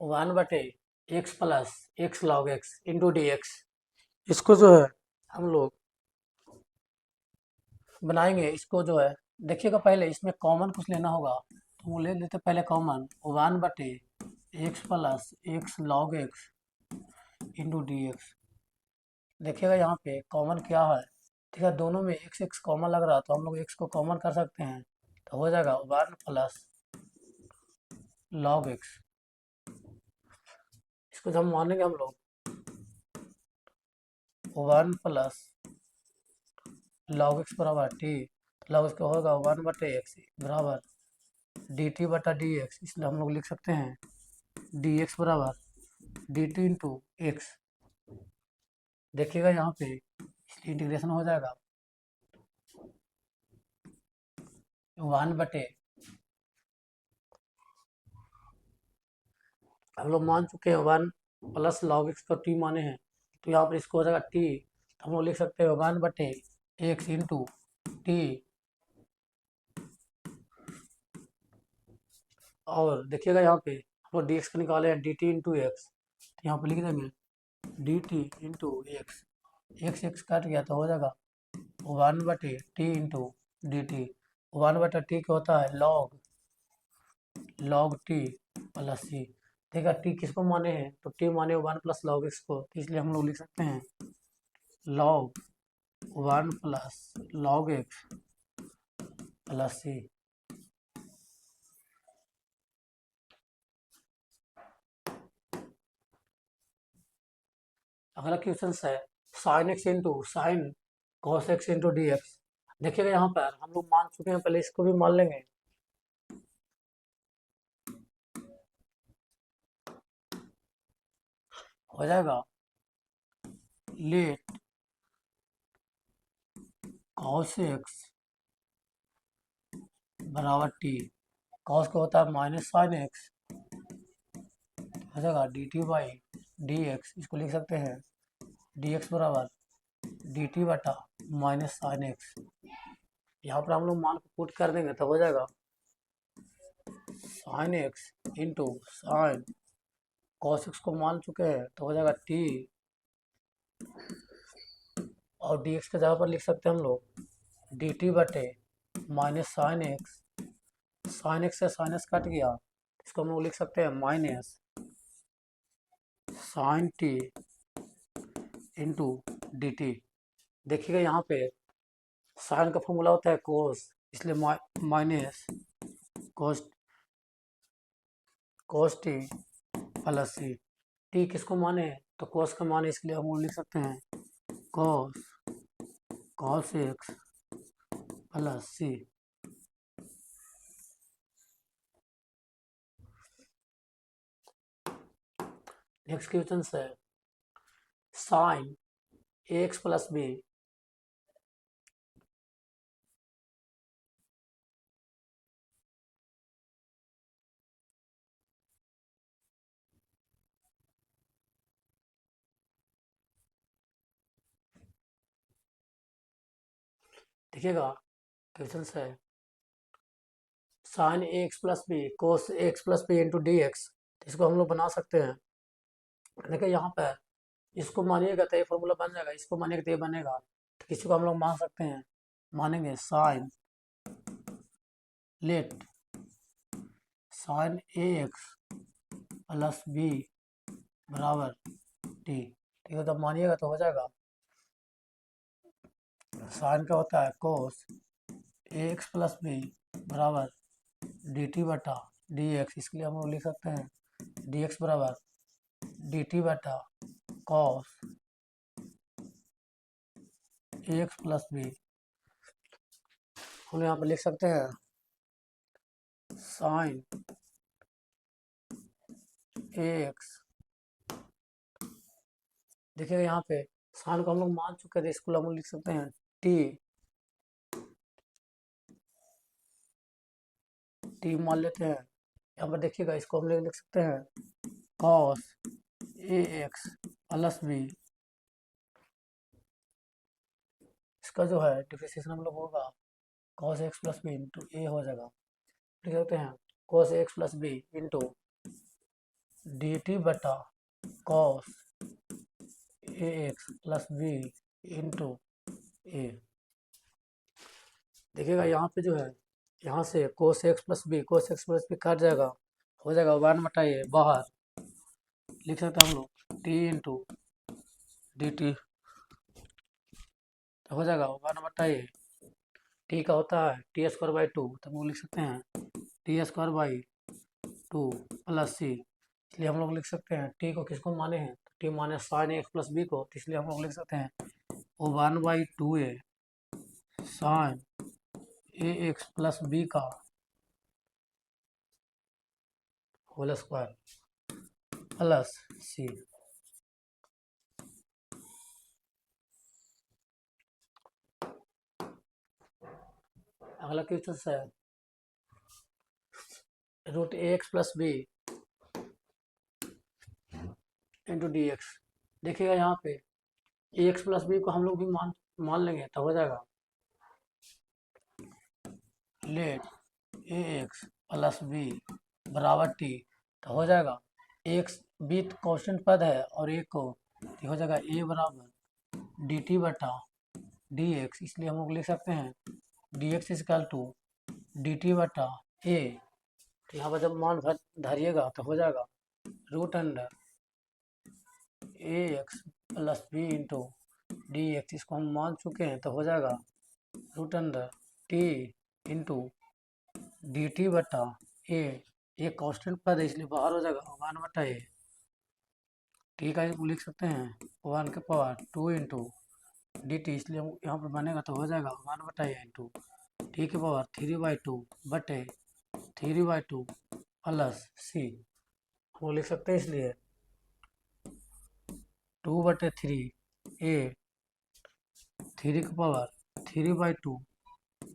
1/x plus x log x into dx। इसको जो है हम लोग बनाएंगे। इसको जो है देखिएगा, पहले इसमें कॉमन कुछ लेना होगा, तो वो ले लेते पहले common 1/x plus x log x into dx। देखिएगा यहाँ पे कॉमन क्या है, ठीक है, दोनों में x कॉमन लग रहा है, तो हम लोग x को कॉमन कर सकते हैं, तो हो जाएगा 1 प्लस लॉग एक्स, इसको जब मानेंगे हम लोग 1 + log x बराबर टी, log x का होगा 1/x बराबर dt/dx, इसलिए हम लोग लिख सकते हैं dx बराबर dt इंटू एक्स। देखिएगा यहाँ पे इसलिए इंटीग्रेशन हो जाएगा 1/, हम लोग मान चुके हैं 1 + log x, तो टी माने हैं, तो यहाँ पर इसको हो जाएगा टी, तो हम लोग लिख सकते हैं 1/x इंटू टी। और देखिएगा यहाँ पे हम लोग डी एक्स का निकाले हैं डी टी इंटू एक्स, तो यहाँ पे लिख देंगे D t into x, x x काट गया तो हो जाएगा 1/t into d T. 1/t क्या होता है log t प्लस सी। देखा टी किसको माने हैं, तो टी माने 1 + log x को, तो इसलिए हम लोग लिख सकते हैं log 1 + log x plus c. अगला क्वेश्चन है sine x into sine cos x into d x. देखिएगा यहाँ पर हम लोग मान चुके हैं, पहले इसको भी मान लेंगे। हो जाएगा लेट कॉस एक्स बराबर टी, कॉस का होता है माइनस साइन एक्स, हो जाएगा d t by d x, इसको लिख सकते हैं डी एक्स बराबर डी टी बटा माइनस साइन एक्स। यहाँ पर हम लोग मान को पुट कर देंगे तो हो जाएगा sine x into sine cos x को मान चुके हैं तो हो जाएगा टी, और डी एक्स के जगह पर लिख सकते हैं हम लोग डी टी बटे minus sine x, sine x से साइन एक्स कट गया, इसको हम लोग लिख सकते हैं minus sine t into d t. देखिएगा यहाँ पे साइन का फॉर्मूला होता है कोस, इसलिए minus cos t plus c. T किसको माने, तो कोस का माने, इसलिए हम लोग लिख सकते हैं cos x plus c. Next question है साइन एक्स प्लस बी, देखिएगा क्वेश्चन है sine x plus b cos x plus b into d x, इसको हम लोग बना सकते हैं। देखिए यहाँ पर इसको मानिएगा तो ये फॉर्मूला बन जाएगा, इसको मानिएगा तो ये बनेगा, तो किसी को हम लोग मान सकते हैं, मानेंगे sign late sign a x plus B बराबर टी, ठीक है, तो मानिएगा तो हो जाएगा साइन का होता है कोस ए एक्स प्लस बी बराबर डी टी बटा डी एक्स, इसके लिए हम लोग लिख सकते हैं डी एक्स बराबर डी टी बटा cos a x plus B. हम यहाँ पर लिख सकते हैं साइन ए एक्स, देखिए यहाँ पे साइन को हम लोग मान चुके थे, इसको हम लोग लिख सकते हैं टी मान लेते हैं। यहाँ पर देखिएगा इसको हम लोग लिख सकते हैं cos a x plus b, इसका जो है डिफरेंशिएशन हम लोग होगा cos x plus b into a हो जाएगा, लिख सकते हैं cos x plus b into d t बटा cos a x plus b into a. देखिएगा यहाँ पे जो है, यहाँ से कोस एक्स प्लस बी काट जाएगा, हो जाएगा 1/a, बाहर लिख सकते हैं हम लोग टी इंटू डी टी, तो हो जाएगा 1/a, टी का होता है टी स्क्वायर बाई 2, तो हम लोग लिख सकते हैं t square by two plus c, इसलिए हम लोग लिख सकते हैं टी को किसको माने हैं, टी माने साइन एक्स प्लस बी को, तो इसलिए हम लोग लिख सकते हैं 1/2a sine a x plus b का होल स्क्वायर प्लस सी। अगला क्वेश्चन है root a x plus b into d x. देखिएगा यहाँ पे ए एक्स प्लस बी को हम लोग भी मान लेंगे तो हो जाएगा लेट ए एक्स प्लस बी बराबर टी, तो हो जाएगा एक्स बी कांस्टेंट पद है और एक को तो हो जाएगा ए बराबर डी टी बटा डी एक्स, इसलिए हम लोग लिख सकते हैं d x equal to d t बटा ए, तो यहाँ पर जब मान धरिएगा तो हो जाएगा root under a x plus b into d x, इसको हम मान चुके हैं तो हो जाएगा root under t into d t बटा ए, ये कांस्टेंट पद है इसलिए बाहर हो जाएगा 1/a, टी का लिख सकते हैं 1 के पावर 2 इंटू डी टी, इसलिए यहाँ पर बनेगा तो हो जाएगा 1/a इंटू टी के पावर 3/2 बटे 3/2 प्लस सी, हम लिख सकते हैं इसलिए 2/3 ए 3 के पावर 3/2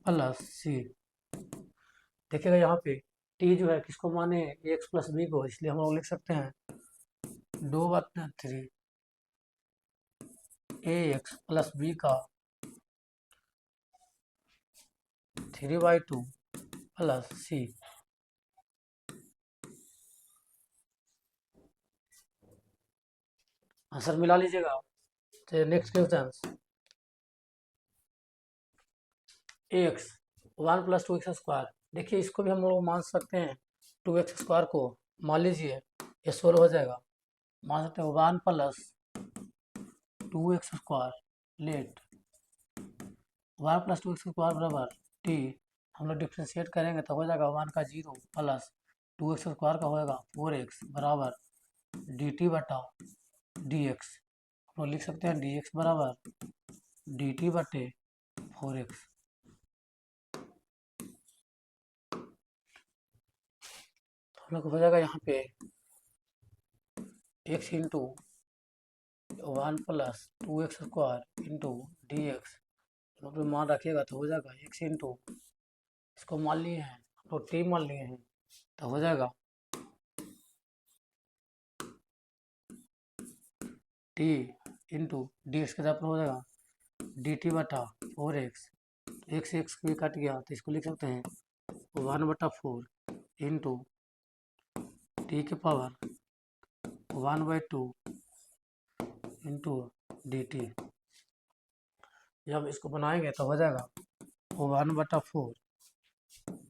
प्लस सी। देखिएगा यहाँ पे टी जो है किसको माने एक्स प्लस बी को, इसलिए हम लोग लिख सकते हैं 2/3 ए एक्स प्लस बी का 3/2 प्लस सी। आंसर मिला लीजिएगा। तो next question x 1 + 2x square, देखिए इसको भी हम लोग मान सकते हैं 2x स्क्वायर को, मान लीजिए ये सोल्व हो जाएगा, मान सकते हैं 1 + 2x square late 1 + 2x square बराबर टी, हम लोग डिफ्रेंशिएट करेंगे तो हो जाएगा 1 का 0 प्लस 2x स्क्वायर का होएगा 4x बराबर डी टी बटा डी एक्स, हम लोग लिख सकते हैं डी एक्स बराबर डी टी बटे 4x। हम लोग हो जाएगा यहाँ पे x into 1 + 2x square into d x, तो मान रखिएगा तो हो जाएगा x इंटू, इसको मान लिए हैं तो टी मान लिए हैं तो हो जाएगा टी इंटू डी एक्स के तरफ हो जाएगा डी टी बटा 4x, एक्स एक्स भी कट गया तो इसको लिख सकते हैं 1/4 इंटू टी के पावर 1/2 इंटू डी टी, जब इसको बनाएंगे तो हो जाएगा 1/4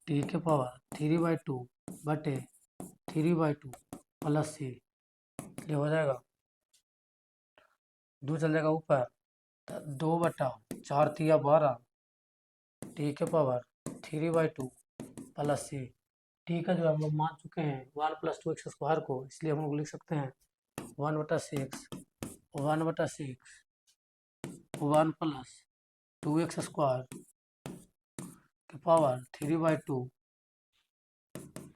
टी के पावर 3/2 बटे 3/2 प्लस सी, ये हो जाएगा 2 चल जाएगा ऊपर, 2/4 × 12 टी के पावर 3/2 प्लस सी। टी का जो हम लोग मान चुके हैं 1 + 2x स्क्वायर को, इसलिए हम लोग लिख सकते हैं 1/6 1/6 1 + 2x स्क्वायर के पावर 3/2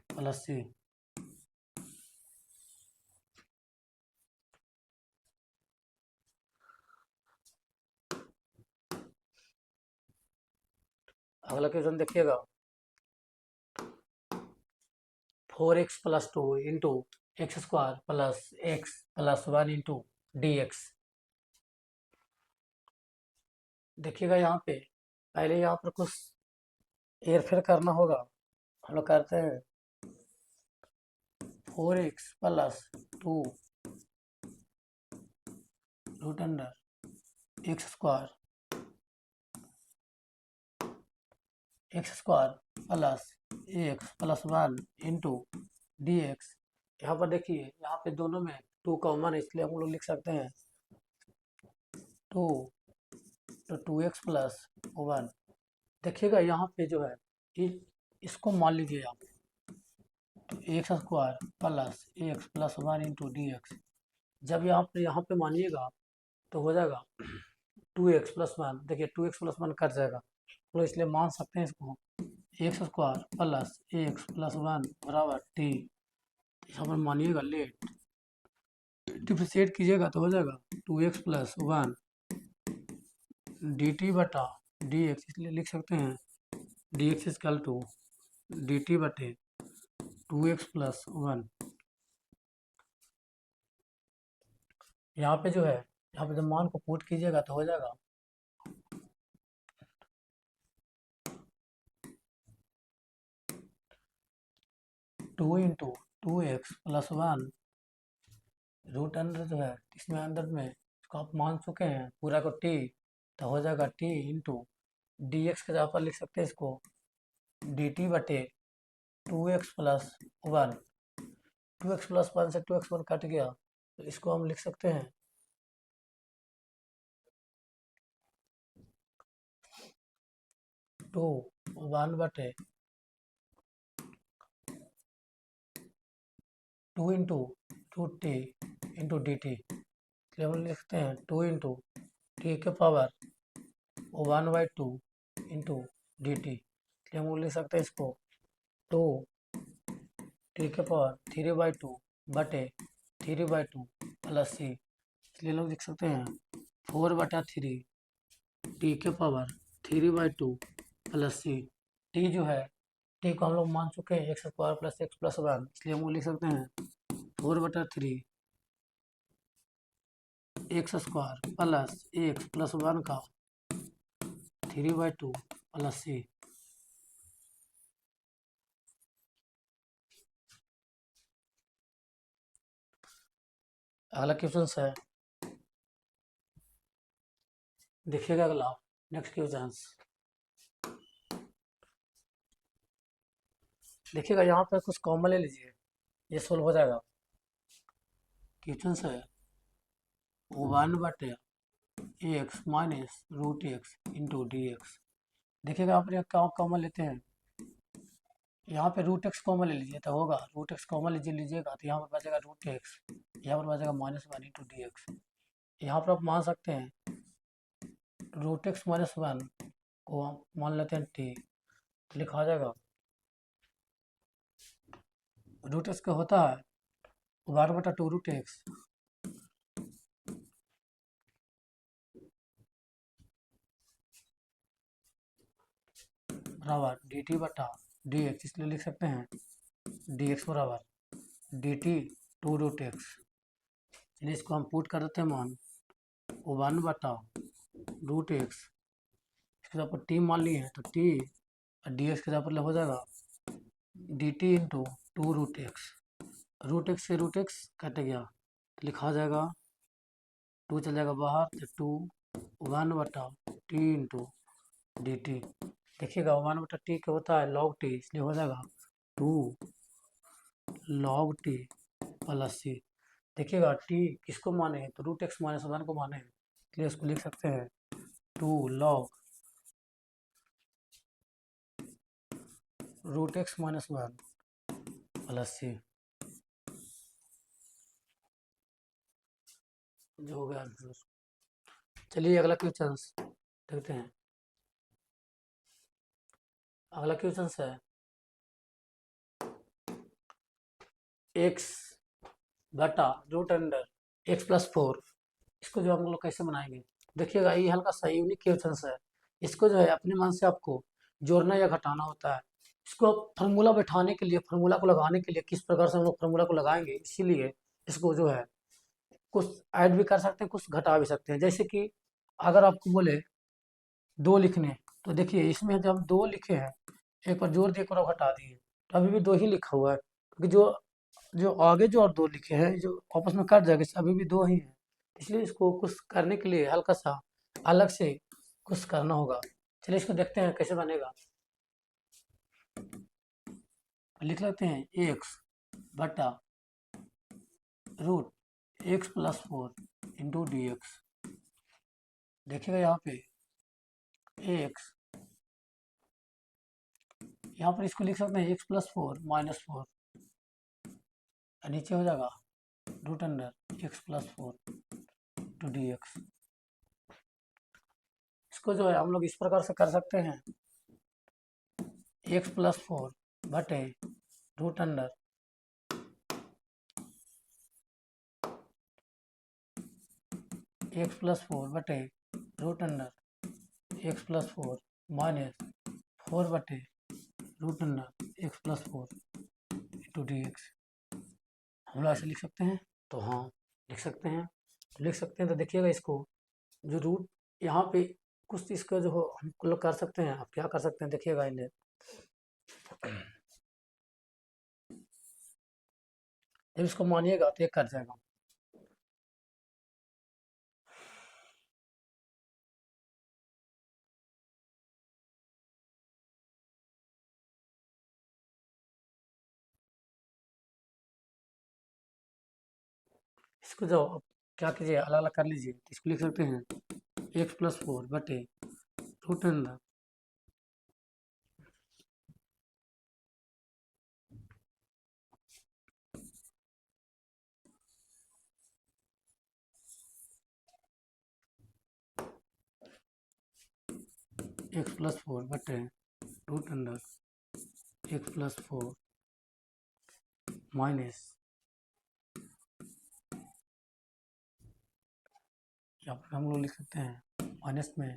प्लस सी। अगला क्वेश्चन देखिएगा 4x + 2 into x square plus x + 1 into d x. देखिएगा यहाँ पे पहले यहाँ पर कुछ हेरफेर करना होगा, हम लोग करते हैं 4x + 2 root under x square plus x plus 1 into d x. यहाँ पर देखिए यहाँ पे दोनों में 2 कॉमन है, इसलिए हम लोग लिख सकते हैं 2 तो 2x + 1। देखिएगा यहाँ पे जो है इसको मान लीजिए आप तो x square plus x plus one into d x. जब यहाँ पे मानिएगा तो हो जाएगा 2x प्लस वन। देखिए 2x प्लस वन कट जाएगा, तो इसलिए मान सकते हैं इसको x square plus x plus one बराबर टी। यहाँ पर मानिएगा लेट डिफ्रेंशिएट कीजिएगा तो हो जाएगा 2x plus one d t बटा डी एक्स। इसलिए लिख सकते हैं d x equal to d t बटे 2x प्लस वन। यहाँ पे जो है, यहाँ पे जब मान को पुट कीजिएगा तो हो जाएगा 2 into 2x plus one root under जो है इसमें अंदर में इसको आप मान चुके हैं पूरा को टी, तो हो जाएगा टी इंटू डी एक्स के जगह पर लिख सकते हैं इसको डी टी बटे 2x plus one. 2x plus one से 2x वन कट गया, तो इसको हम लिख सकते हैं 2 वन बटे 2 into root t into d t. इसलिए हम लिखते हैं 2 इंटू टी के पावर 1/2 इंटू डी टी। इसलिए हम लिख सकते हैं इसको 2 टी के पावर 3/2 बटे 3/2 प्लस सी। इसलिए लोग लिख सकते हैं 4/3 टी के पावर 3/2 प्लस सी। टी जो है, टी को हम लोग मान चुके हैं x square plus x plus one. इसलिए हम लिख सकते हैं 4/3 x square plus x plus one का 3/2 प्लस सी। अगला क्वेश्चन है, देखिएगा अगला नेक्स्ट क्वेश्चन। देखिएगा यहाँ पर कुछ कॉमन ले लीजिए, ये सोल्व हो जाएगा। क्वेश्चन है 1/x minus root x into d x. देखिएगा आप क्या कॉमन लेते हैं, यहाँ पे रूट एक्स कॉमन ले लीजिए तो होगा रूट एक्स कॉमन लीजिएगा तो यहाँ पर बचेगा रूट एक्स, यहाँ पर बचेगा minus one into d x. यहाँ पर आप मान सकते हैं रूट एक्स माइनस वन को मान लेते हैं टी, तो लिखा जाएगा रूट एक्स का होता है 1/2 रूट एक्स बराबर डी टी बटा डी एक्स। इसलिए लिख सकते हैं डी एक्स बराबर डी टी 2 रूट एक्स। चलिए इसको हम पुट कर देते हैं मान 1/रूट एक्स। इसके जगह पर टी मान लिए हैं तो टी और डी एक्स के जगह पर हो जाएगा d t into 2 root x. Root x से रूट एक्स कट गया तो लिखा जाएगा 2 चल जाएगा बाहर तो 2 1/टी इंटू डी टी। देखिएगा 1/टी क्या होता है लॉग टी, इसलिए हो जाएगा 2 लॉग टी प्लस सी। देखिएगा टी किसको माने हैं तो रूट एक्स माइनस वन को माने हैं, इसलिए इसको लिख सकते हैं 2 log root x minus one plus c. जो हो गया आंसर। चलिए अगला क्वेश्चन देखते हैं। अगला क्वेश्चन है एक्स बटा रूट अंडर एक्स प्लस 4। इसको जो हम लोग कैसे बनाएंगे, देखिएगा ये हल्का सा यूनिक क्वेश्चन है। इसको जो है अपने मन से आपको जोड़ना या घटाना होता है। इसको फार्मूला बैठाने के लिए, फार्मूला को लगाने के लिए किस प्रकार से हम लोग फार्मूला को लगाएंगे, इसीलिए इसको जो है कुछ ऐड भी कर सकते हैं कुछ घटा भी सकते हैं। जैसे कि अगर आपको बोले 2 लिखने, तो देखिए इसमें जब 2 लिखे हैं एक बार जोड़ दिए एक बार घटा दिए तो अभी भी 2 ही लिखा हुआ है, क्योंकि जो जो आगे जो और 2 लिखे हैं जो आपस में कट जाएगा, अभी भी 2 ही हैं। इसलिए इसको कुछ करने के लिए हल्का सा अलग से कुछ करना होगा। चलिए इसको देखते हैं कैसे बनेगा। लिख लेते हैं एक्स बटा root x plus 4 into d x. देखिएगा यहाँ पे एक्स, यहाँ पर इसको लिख सकते हैं एक्स प्लस 4 माइनस 4 नीचे हो जाएगा root under x plus 4 to d x. इसको जो है हम लोग इस प्रकार से कर सकते हैं, एक्स प्लस 4 बटे रूट अंडर एक्स प्लस 4 बटे root under x plus 4 minus 4 बटे root under x plus 4 to d x. हम लोग ऐसे लिख सकते हैं, तो हाँ लिख सकते हैं। तो लिख सकते हैं तो देखिएगा इसको, जो रूट यहाँ पे कुछ इसका जो हो हम लोग कर सकते हैं। आप क्या कर सकते हैं देखिएगा इन्हें, जब इसको मानिएगा तो ये कर जाएगा। इसको जो आप क्या कीजिए, अलग अलग कर लीजिए। तो इसको लिख सकते हैं एक्स प्लस 4 बटे रूट अंडर एक्स प्लस 4 बटे root under x plus 4 minus, यहाँ पर हम लोग लिख सकते हैं माइनस में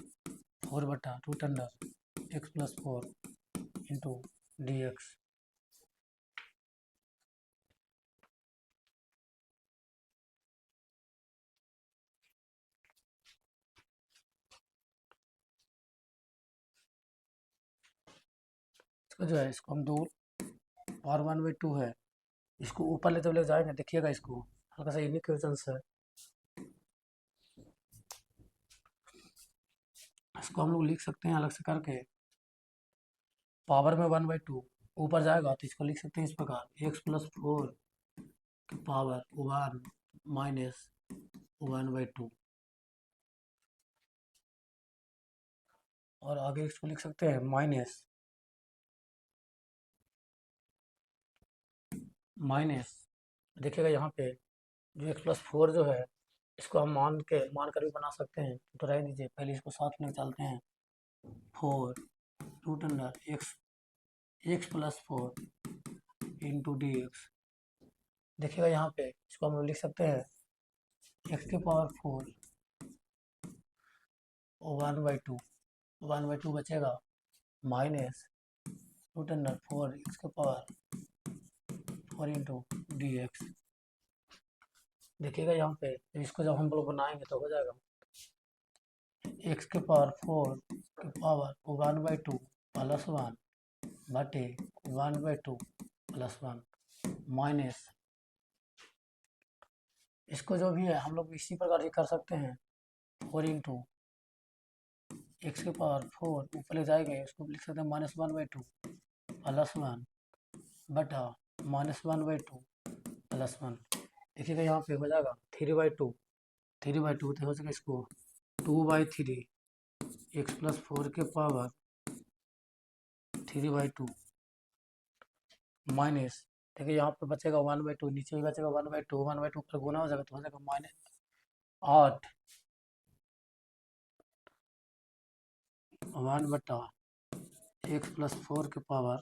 4 बटा root under x plus 4 into d x. इसको जो है, इसको हम दो पावर 1/2 है, इसको ऊपर ले जब ले जाएंगे देखिएगा, इसको हल्का सा यूनिक क्वेश्चन है। इसको हम लोग लिख सकते हैं अलग से करके, पावर में 1/2 ऊपर जाएगा तो इसको लिख सकते हैं इस प्रकार, एक्स प्लस 4 की पावर 1 माइनस 1/2। और आगे इसको लिख सकते हैं माइनस माइनस, देखिएगा यहाँ पे जो एक्स प्लस 4 जो है, इसको हम मान कर भी बना सकते हैं। तो रह दीजिए, पहले इसको साथ में चलते हैं। 4 root under x x plus 4 into d x. देखिएगा यहाँ पे इसको हम लोग लिख सकते हैं एक्स की पावर 4 1/2, 1/2 बचेगा माइनस रूट अंडर 4 एक्स की पावर 4 इंटू डी एक्स। देखिएगा यहाँ पे इसको जब हम लोग बनाएंगे तो हो जाएगा एक्स के पावर 4 की पावर 1/2 प्लस 1 बटे 1/2 प्लस 1 माइनस, इसको जो भी है हम लोग इसी प्रकार से कर सकते हैं। 4 इंटू एक्स के पावर 4 ऊपर ले जाएंगे, उसको लिख सकते हैं -1/2 प्लस 1 बटा -1/2 प्लस 1। देखिएगा यहाँ पे हो जाएगा 3/2, 3/2 तो हो सके इसको 2/3 एक्स प्लस 4 के पावर 3/2 माइनस, देखिए यहाँ पे बचेगा 1/2, नीचे भी बचेगा 1/2, 1/2 पर गुना हो जाएगा तो हो जाएगा -8 1 बटा एक्स प्लस 4 के पावर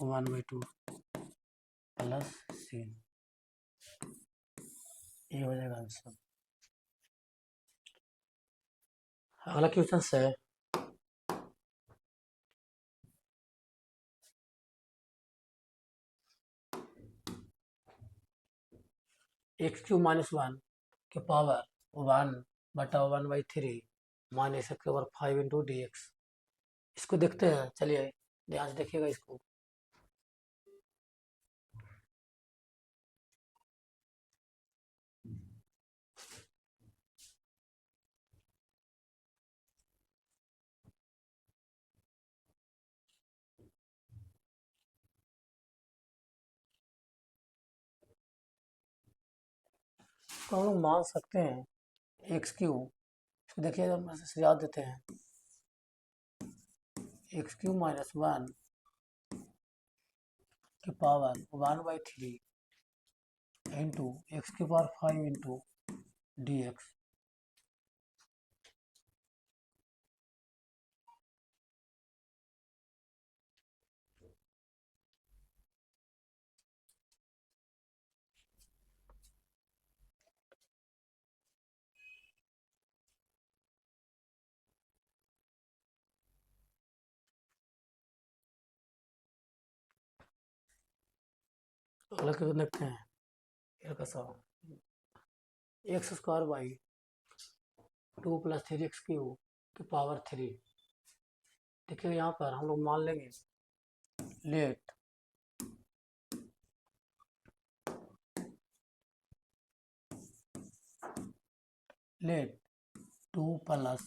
1/2 प्लस c। ये हो जाएगा आंसर। अगला क्वेश्चन है x³ - 1 के पावर 1 बटा 1/3 minus x power 5 into d x. इसको देखते हैं, चलिए ध्यान से देखिएगा इसको। तो हम लोग मान सकते हैं x³, इसको देखिए हम ऐसे याद देते हैं x³ - 1 की पावर 1/3 इंटू एक्स की पावर 5 इंटू डी एक्स। अलग करके देखते हैं ये कैसा। X square by 2 plus 3x cube की पावर 3। देखिए यहाँ पर हम लोग मान लेंगे let let 2 plus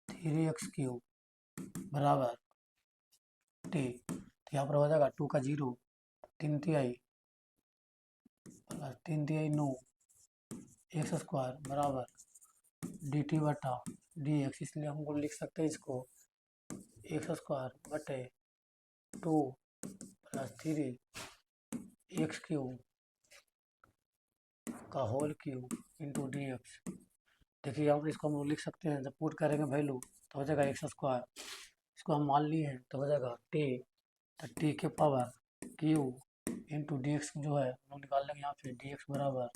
3x cube बराबर टी। तो यहाँ पर हो जाएगा 2 का 0, 3 तिहाई प्लस 3 तिहाई 9 एक्स स्क्वायर बराबर डी टी बटा डी एक्स। इसलिए हम लोग लिख सकते हैं इसको एक्स स्क्वायर बटे 2 प्लस 3 एक्स क्यूब का whole cube into d x. देखिए यहाँ पर इसको हम लोग लिख सकते हैं, जब पुट करेंगे वैल्यू तो हो जाएगा एक्स स्क्वायर, इसको हम मान लिए हैं तो हो जाएगा टी, तो टी के power Q into d x जो है हम लोग निकाल लेंगे यहाँ पे डी एक्स बराबर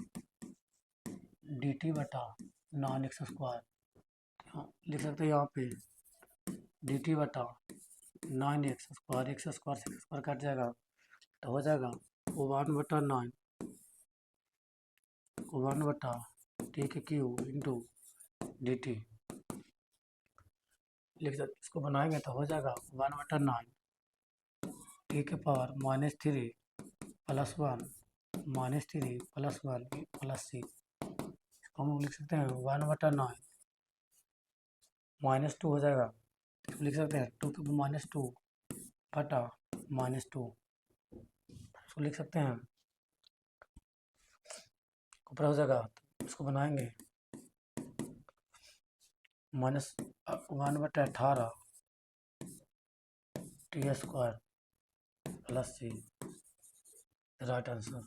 डी टी बटा नॉन एक्स स्क्वायर। लिख सकते हैं यहाँ पे डी टी बटा 9x स्क्वायर, एक्स स्क्वायर से स्क्वायर कट जाएगा तो हो जाएगा 1/9 1 बटा टी के क्यू इंटू डी टी। लिख सकते, इसको बनाएंगे तो हो जाएगा 1/9 टी के power -3 plus 1 -3 plus 1 plus c. इसको हम लिख सकते हैं 1/9 -2 हो जाएगा, इसको लिख सकते हैं 2 के -2 बटा -2। इसको लिख सकते हैं ऊपर हो जाएगा, तो इसको बनाएंगे -1/18 T square plus c, right answer.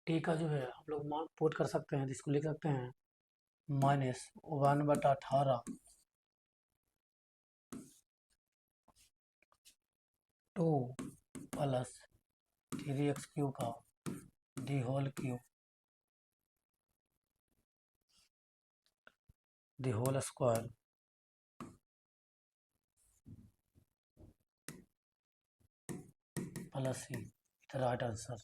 T का जो है आप लोग मान पुट कर सकते हैं, जिसको लिख सकते हैं -1/18 2 प्लस 3x क्यूब का डी होल क्यूब दी whole square plus c, right answer.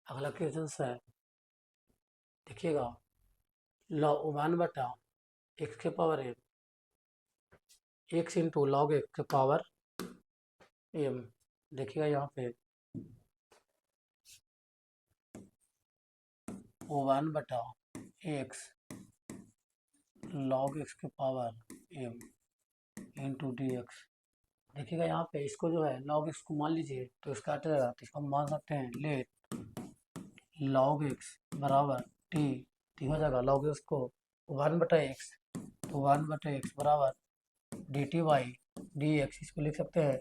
अगला क्वेश्चन है, देखिएगा log 1 बटा एक्स के power m, x into log x के पावर एम। देखिएगा यहाँ पे 1 बटा एक्स लॉग एक्स के power m into d x. देखिएगा यहाँ पे इसको जो है लॉग एक्स को मान लीजिए तो इसका हट जाएगा, तो इसको हम मान सकते हैं लेट लॉग एक्स बराबर टी। टी हो जाएगा लॉग एक्स को 1 बटा एक्स, तो 1 बटा एक्स बराबर d t by d x. इसको लिख सकते हैं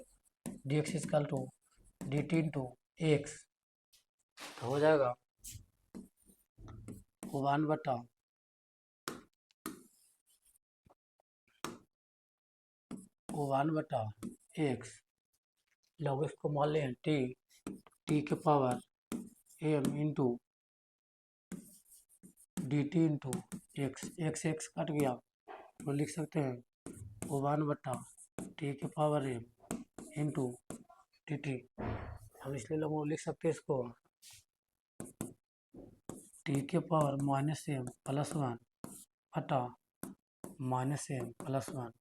d x equal to d t into x. तो हो जाएगा 1 बटा एक्स लॉग एक्स को मान लें टी, टी के power m into d t into x. X x cut गया तो लिख सकते हैं 1 बटा टी के power m into d t. हम इसलिए लोग लिख सकते हैं इसको टी के पावर -m प्लस 1 बटा -m plus 1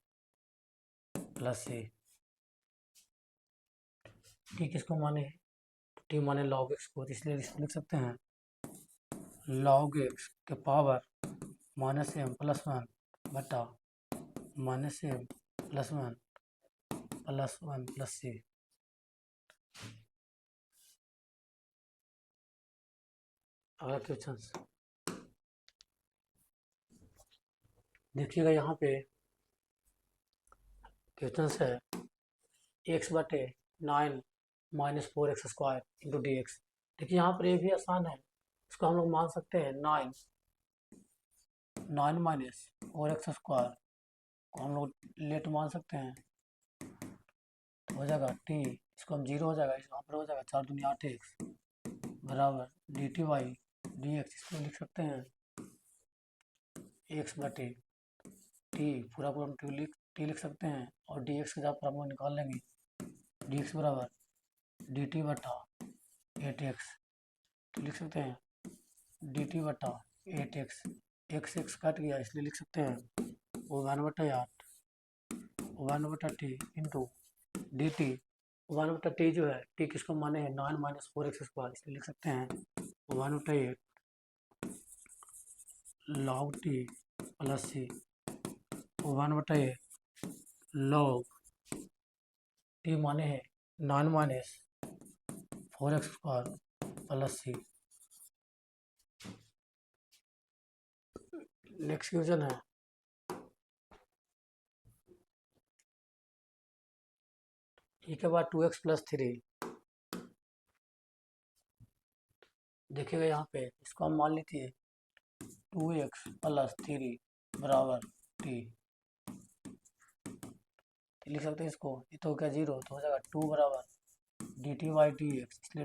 plus c. T किसको माने, टी माने लॉग एक्स को, इसलिए इसको लिख सकते हैं लॉग एक्स के पावर -m प्लस 1 बटा -m प्लस 1 प्लस सी। अगला क्वेश्चन देखिएगा यहाँ पे क्वेश्चन है एक्स बटे 9 minus 4x² into d x. देखिए यहाँ पर ये भी आसान है, इसको हम लोग मान सकते हैं 9 माइनस 4x² को हम लोग लेट मान सकते हैं, तो हो जाएगा टी, इसको हम 0 हो जाएगा, यहाँ पर हो जाएगा 4 दूनी 8x बराबर d t by d x. इसको लिख सकते हैं एक्स बटे टी, पूरा पूरा हम टी लिख सकते हैं, और डी एक्स की जगह पर हम लोग निकाल लेंगे डी एक्स बराबर डी टी बटा 8x, तो लिख सकते हैं डी टी बटा 8x, एक्स एक्स कट गया इसलिए लिख सकते हैं 1/8 1/t into d T. 1/t जो है, टी किसको माने हैं 9 माइनस 4x², इसलिए लिख सकते हैं 1/8 log t प्लस सी 1/8 log टी माने हैं 9 minus 4x² plus c. Next question है e के बाद 2x प्लस 3। देखिएगा यहाँ पे, इसको हम मान लीजिए 2x प्लस 3 बराबर t, लिख सकते हैं इसको, ये तो क्या 0, तो हो जाएगा 2 बराबर d t by d x, इसलिए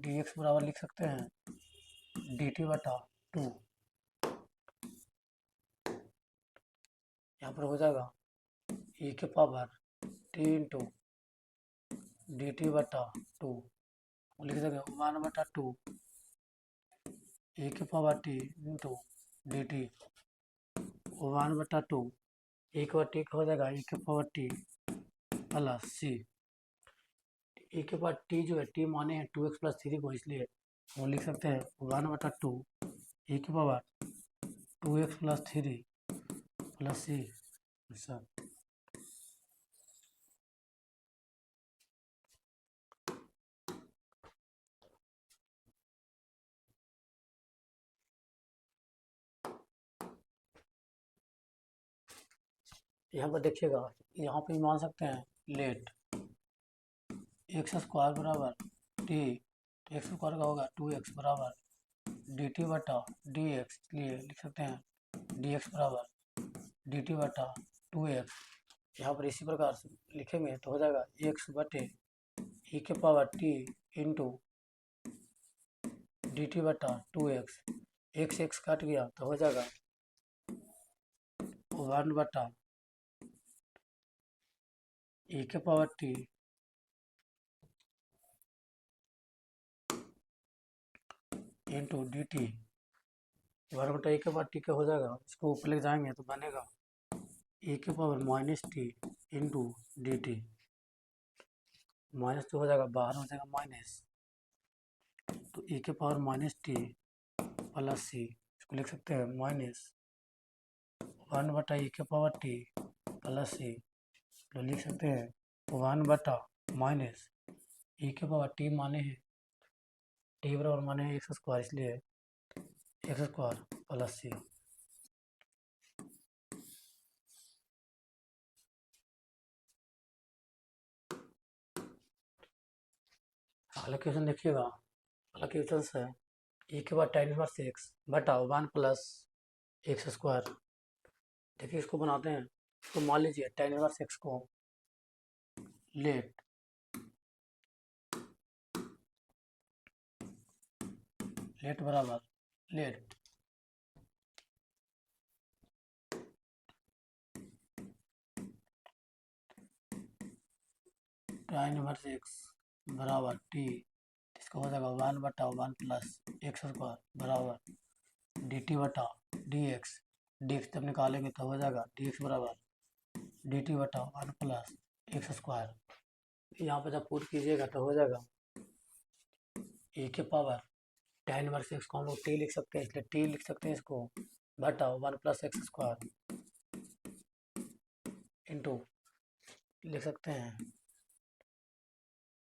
डी एक्स बराबर लिख सकते हैं डी टी बटा 2। यहाँ पर हो जाएगा e के power t into d t बटा 2, लिख सकते 1/2 e के power t into d t 1/2, एक बार टी हो जाएगा e के पावर t प्लस सी। e के पावर t जो है, t माने हैं 2x प्लस 3 को, इसलिए वो लिख सकते हैं 1/2 e के पावर 2x प्लस 3 प्लस सी। सर यहाँ पर देखिएगा, यहाँ पे मान सकते हैं लेट x² बराबर t, तो x² का होगा 2x बराबर डी टी बटा डी एक्स, इसलिए लिख सकते हैं डी एक्स बराबर डी टी बटा 2x। यहाँ पर इसी प्रकार से लिखेंगे तो हो जाएगा x बटे e के power t into d t बटा 2x, एक्स एक्स कट गया तो हो जाएगा 1/e के power t into d T 1/e के पावर t का हो जाएगा, इसको ऊपर ले जाएंगे तो बनेगा e के power minus T into d T, minus तो हो जाएगा बाहर हो जाएगा माइनस, तो e के power minus T plus c, इसको लिख सकते हैं माइनस 1/e के पावर टी प्लस सी, तो लिख सकते हैं 1/ माइनस e के पावर t माने हैं t बराबर माने हैं x², इसलिए x² प्लस सी। अगला क्वेश्चन देखिएगा, अगला क्वेश्चन है e के बाद tan इनवर्स x बटा 1 प्लस x²। देखिए इसको बनाते हैं, इसको मान लीजिए tan इनवर्स x को लेट बराबर लेट tan इनवर्स x बराबर t, इसका हो जाएगा 1/1 प्लस x² बराबर डी टी बटा डी एक्स, जब निकालेंगे तो हो जाएगा डी एक्स बराबर डी टी बटा 1 प्लस x²। यहाँ पर जब पुट कीजिएगा तो हो जाएगा e के पावर tan इनवर्स x को हम लोग t लिख सकते हैं, इसलिए t लिख सकते हैं इसको बटा 1 प्लस x² इंटू लिख सकते हैं।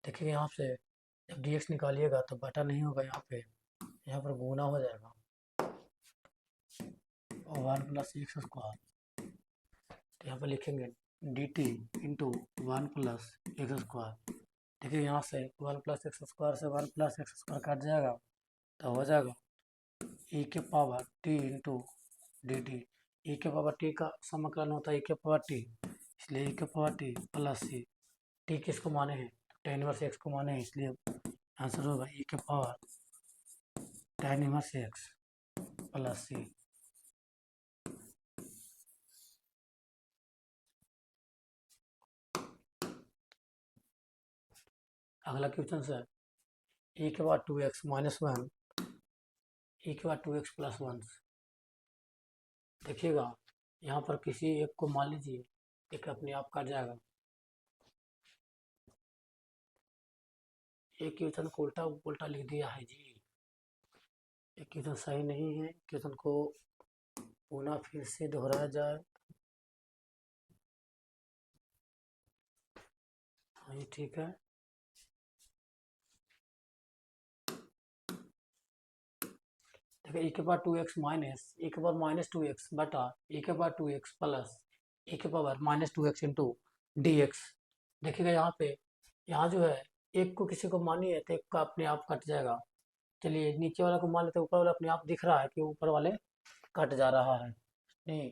देखिए यहाँ से जब dx निकालिएगा तो बटा नहीं होगा, यहाँ पर गुना हो जाएगा और 1 प्लस x², तो यहाँ पर लिखेंगे डी टी इंटू 1 + x²। देखिए यहाँ से 1 + x² से 1 + x² कट जाएगा तो हो जाएगा e⁻t into d T. e⁻t का समाकलन होता है e⁻t, इसलिए e⁻t प्लस c। t किसको माने हैं? tan इनवर्स x को माने हैं, इसलिए आंसर होगा tan inverse x plus c। अगला क्वेश्चन है e⁻2x - 1 e⁻2x + 1। देखिएगा यहाँ पर किसी एक को मान लीजिए, एक अपने आप कट जाएगा। एक क्वेश्चन को उल्टा उल्टा लिख दिया है जी, एक क्वेश्चन सही नहीं है। क्वेश्चन को पुनः फिर से दोहराया जाए। हाँ ये ठीक है। देखिए e⁻2x माइनस e⁻−2x बटा e⁻2x plus e⁻−2x into d x. देखिएगा यहाँ पे, यहाँ जो है एक को किसी को मानिए तो एक का अपने आप कट जाएगा। चलिए नीचे वाला को मान लेते, ऊपर वाला अपने आप दिख रहा है कि ऊपर वाले कट जा रहा है नहीं,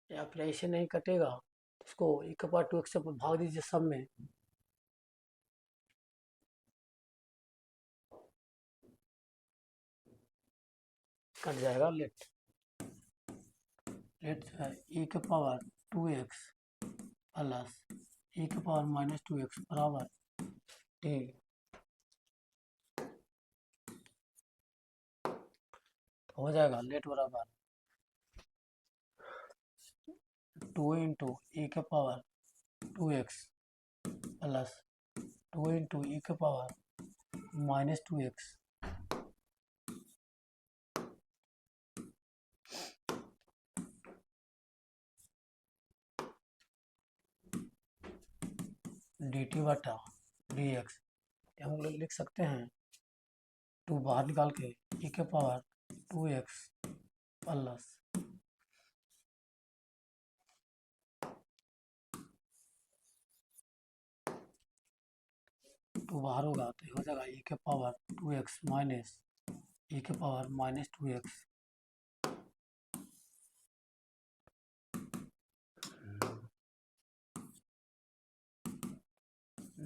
या फिर ऐसे नहीं कटेगा तो इसको e⁻2x से भाग दीजिए सब में। कट जाएगा लेट जो है e⁻2x प्लस e⁻−2x बराबर टी। हो जाएगा लेट बराबर 2 into e⁻2x plus 2 into e⁻−2x। D t बटा डी एक्स। हम लोग लिख सकते हैं 2 बाहर निकाल के e⁻2x प्लस 2 बाहर होगा तो हो जाएगा e⁻2x minus e⁻−2x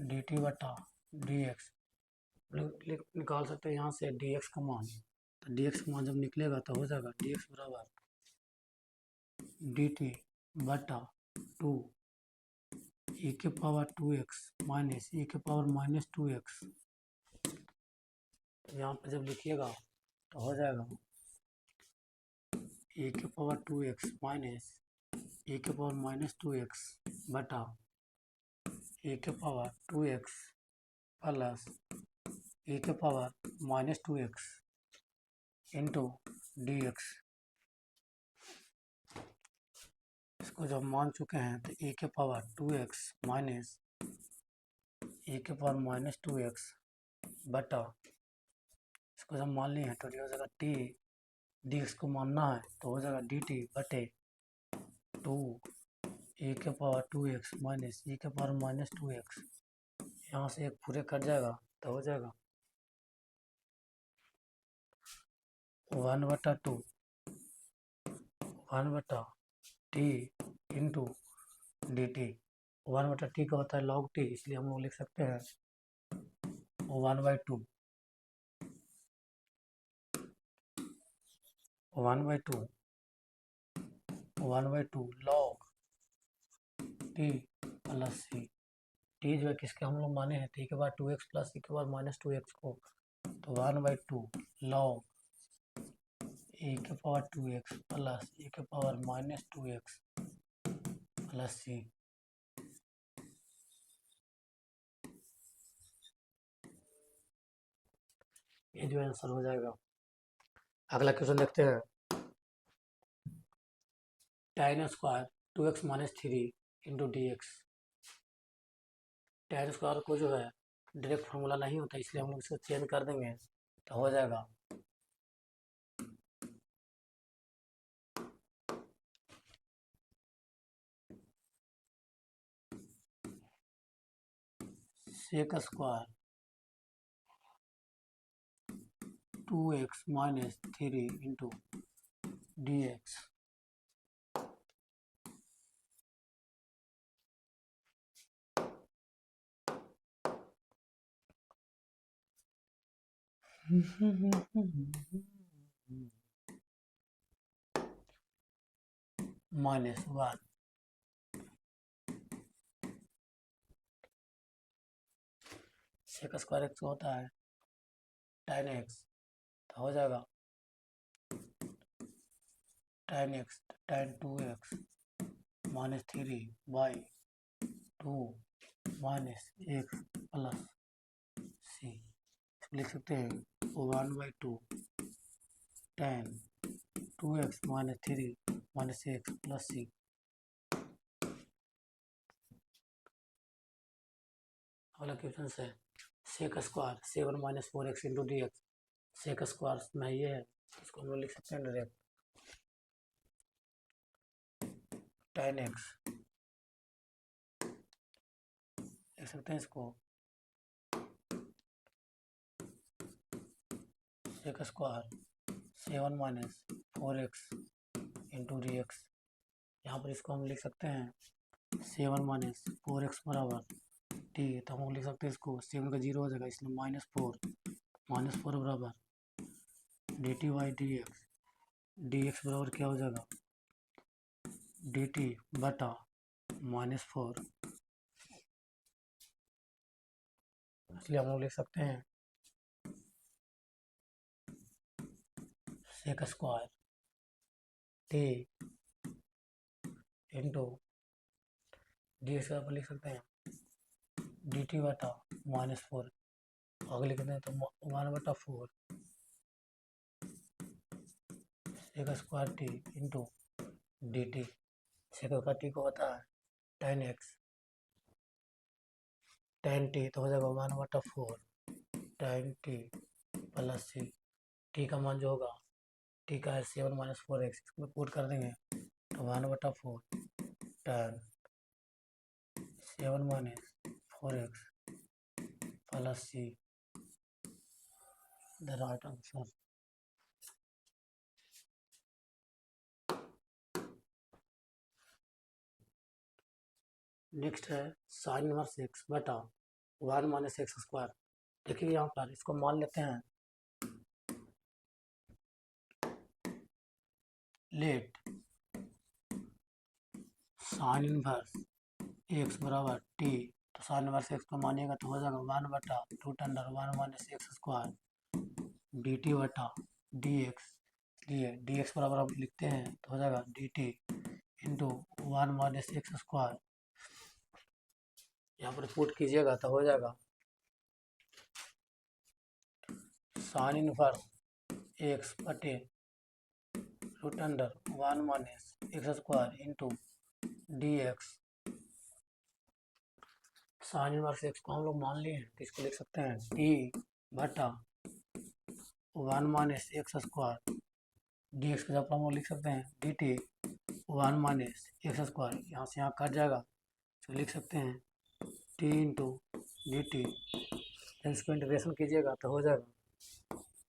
D t बटा डी एक्स। निकाल सकते हैं यहाँ से डी एक्स का मान, तो डी एक्स का मान जब निकलेगा तो हो जाएगा डी एक्स बराबर डी टी बटा 2 e⁻2x माइनस e⁻−2x। यहाँ पर जब लिखिएगा तो हो जाएगा e⁻2x माइनस e⁻−2x बटा e⁻2x plus e⁻−2x into d x. इसको जब मान चुके हैं तो e⁻2x माइनस e⁻−2x बटा, इसको जब मान लिए हैं तो हो जाएगा टी। डी एक्स को मानना है तो हो जाएगा डी टी बटे 2 e⁻2x माइनस e⁻−2x। यहाँ से एक पूरे कट जाएगा तो हो जाएगा 1/2 1/t into d T. 1/t का होता है log t, इसलिए हम लोग लिख सकते हैं 1/2 log t plus c। T जो है किसके हम लोग माने हैं तो e⁻2x प्लस e⁻−2x को, तो 1/2 log e⁻2x plus e⁻−2x plus c। ये जो आंसर हो जाएगा। अगला क्वेश्चन देखते हैं। tan square 2x - 3 into d x. tan square को जो है डायरेक्ट फार्मूला नहीं होता, इसलिए हम लोग इसको चेंज कर देंगे तो हो जाएगा sec square 2x minus 3 into d x minus 1 sec square x होता है tan x, तो हो जाएगा tan x tan 2x minus 3 by 2 minus x plus c. लिख सकते हैं 1/2 tan 2x minus 3 minus x plus c. अगला क्वेश्चन है sec square 7 minus 4x into d x. Sec square में ये है, इसको हम लोग लिख सकते हैं डायरेक्ट tan x, लिख सकते हैं इसको sec square 7 minus 4x into d x. यहाँ पर इसको हम लिख सकते हैं 7 माइनस 4x बराबर टी, तो हम लिख सकते हैं इसको 7 का 0 हो जाएगा, इसलिए -4 बराबर d t by d x. D x बराबर क्या हो जाएगा डी टी बटा -4, इसलिए हम लोग लिख सकते हैं sec square t into d x पर लिख सकते हैं डी टी बटा -4, आगे लिखते हैं तो 1/4 sec square t into d t. Sec square t को होता है tan x tan टी, तो हो जाएगा 1/4 tan T plus c. T का मान जो होगा टी का है 7 माइनस 4x, इसको पुट कर देंगे तो 1/4 tan 7 minus 4x plus see the right answer. Next है साइन इनवर्स एक्स बटा 1 माइनस एक्स स्क्वायर। देखिए यहाँ पर इसको मान लेते हैं लेट साइन इनवर्स एक्स बराबर टी, तो साइन इनवर्स एक्स को मानिएगा तो हो जाएगा 1/√1 minus x square D t बटा डी एक्स। इसलिए डी एक्स बराबर हम लिखते हैं तो हो जाएगा d t into 1 minus x square. यहाँ पर पुट कीजिएगा तो हो जाएगा साइन इनवर्स एक्स बटे √1 minus x square into d x. Sine inverse x को हम लोग मान लिए हैं, तो इसको लिख सकते हैं टी बटा 1 minus x square d x के जगह हम लोग लिख सकते हैं d t 1 minus x square. यहाँ से यहाँ कट जाएगा तो लिख सकते हैं टी इंटू डी टी। इसको इंटीग्रेशन कीजिएगा तो हो जाएगा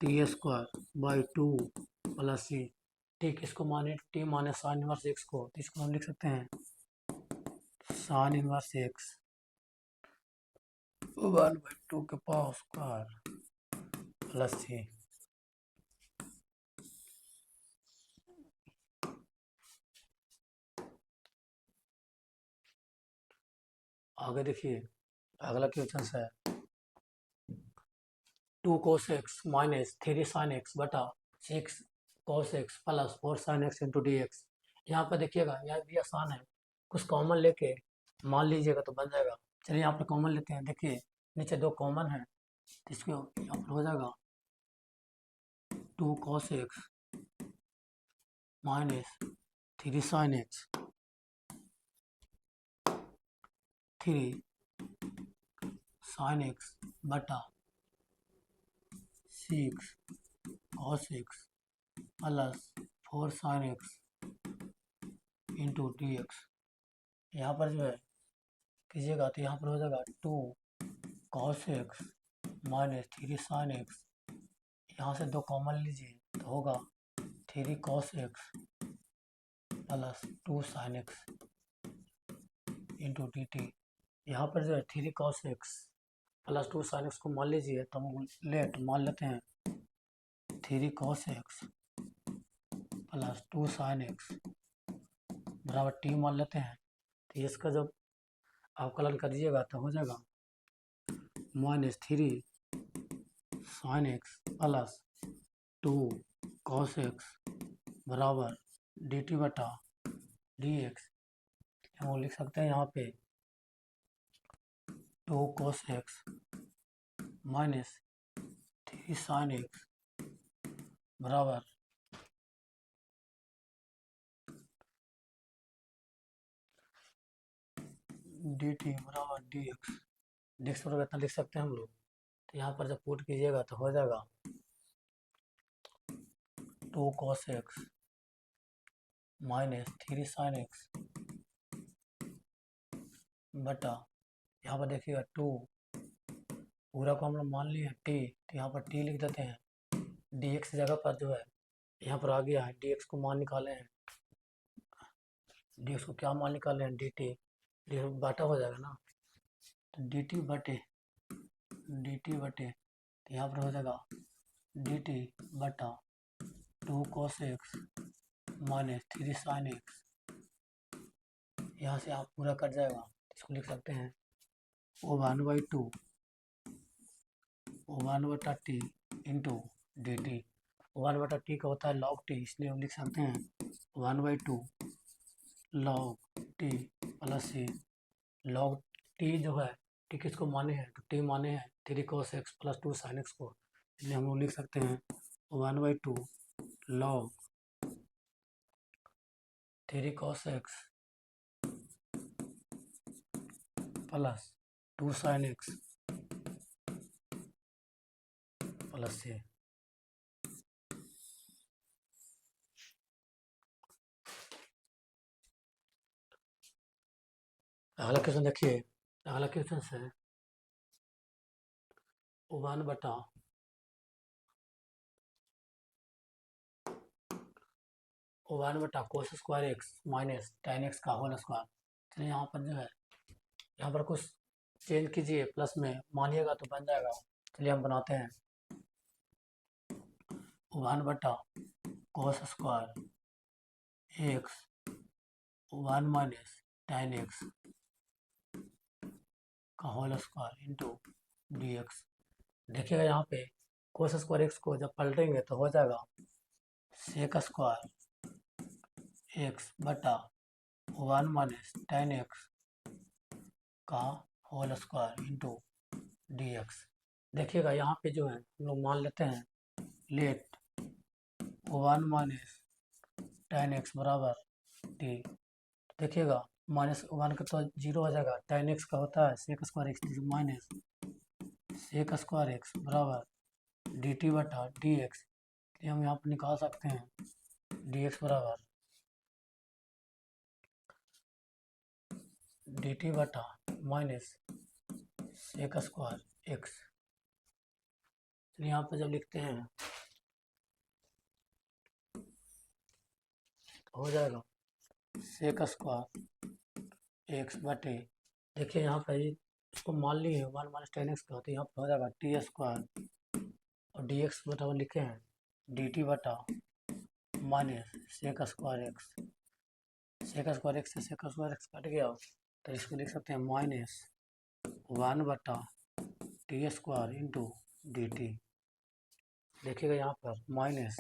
t square by 2 plus c. T किसको माने टी माने साइन इनवर्स एक्स को, तो इसको हम लिख सकते हैं साइन इनवर्स एक्स 1/2 के पावर स्क्वायर प्लस सी। आगे देखिए अगला क्वेश्चन है 2 cos x minus 3 sin x बटा 6 cos x plus 4 sin x into d x. यहाँ पर देखिएगा यह भी आसान है, कुछ कॉमन लेके मान लीजिएगा तो बन जाएगा। चलिए यहाँ पर कॉमन लेते हैं, देखिए नीचे 2 कॉमन है तो इसको यहाँ पर हो जाएगा 2 cos x minus 3 sin x 3 sin x बटा 6 cos x plus 4 sin x into d x. यहाँ पर जो है कीजिएगा तो यहाँ पर हो जाएगा 2 cos x minus 3 sine x, यहाँ से 2 कॉमन लीजिए तो होगा 3 cos x plus 2 sign x into d T. यहाँ पर जो है 3 cos x plus 2 sine x को मान लीजिए, तो हम मान लेते हैं 3 cos x plus 2 sign x बराबर टी मान लेते हैं। तो इसका जब अवकलन करिएगा तो हो जाएगा -3 sine x plus 2 cos x बराबर डी टी बटा डी एक्स। हम लिख सकते हैं यहाँ पे 2 cos x minus 3 sine x बराबर डी टी बराबर डी एक्स। डी एक्स बराबर इतना लिख सकते हैं हम लोग। तो यहाँ पर जब पुट कीजिएगा तो हो जाएगा 2 cos x minus 3 sine x बटा, यहाँ पर देखिएगा 2 पूरा को हम लोग मान लिए टी, तो यहाँ पर टी लिख देते हैं। डी एक्स जगह पर जो है यहाँ पर आ गया है, डी एक्स को मान निकाले हैं। डी एक्स को क्या मान निकाले हैं, डी टी, डी बाटा हो जाएगा ना, तो डी टी बटे तो यहाँ पर हो जाएगा डी टी बटा 2 cos x minus 3 sine x. यहाँ से आप पूरा कट जाएगा, इसको लिख सकते हैं O1/2 O1/t into d T. 1/t का होता है log t, इसलिए हम लिख सकते हैं 1/2 log t प्लस सी। log t जो है t किसको माने हैं, तो t माने हैं 3 cos x plus 2 sin x को, इसलिए हम लोग लिख सकते हैं 1/2 log 3 cos x plus 2 sin x plus से। अगला क्वेश्चन देखिए, अगला क्वेश्चन है 1/1 cos square x minus tan x का होल स्क्वायर। चलिए यहाँ पर जो है, यहाँ पर कुछ चेंज कीजिए, प्लस में मानिएगा तो बन जाएगा। चलिए हम बनाते हैं 1/cos square x 1 minus tan x का whole square into d x. देखिएगा यहाँ पे cos स्क्वायर एक्स को जब पलटेंगे तो हो जाएगा सेक स्क्वायर एक्स बटा 1 माइनस tan x का whole square into d x. देखिएगा यहाँ पे जो है हम लोग मान लेते हैं लेट 1 माइनस tan x बराबर टी। देखिएगा -1 का तो 0 हो जाएगा, tan x का होता है sec square x minus sec square x बराबर डी टी बटा डी एक्स। हम यहाँ पर निकाल सकते हैं डी एक्स बराबर डी टी बटा माइनस सेक स्क्वायर एक्स। यहाँ पर जब लिखते हैं हो जाएगा सेक स्क्वायर एक्स बटे, देखिए यहाँ पर इसको मान लिए 1 माइनस tan x का, तो यहाँ पर हो जाएगा टी स्क्वायर और डी एक्स बराबर लिखे हैं डी टी बटा minus sec square x. Sec square x से सेक स्क्वायर एक्स कट गया, तो इसको लिख सकते हैं -1/t square into d t. देखिएगा यहाँ पर माइनस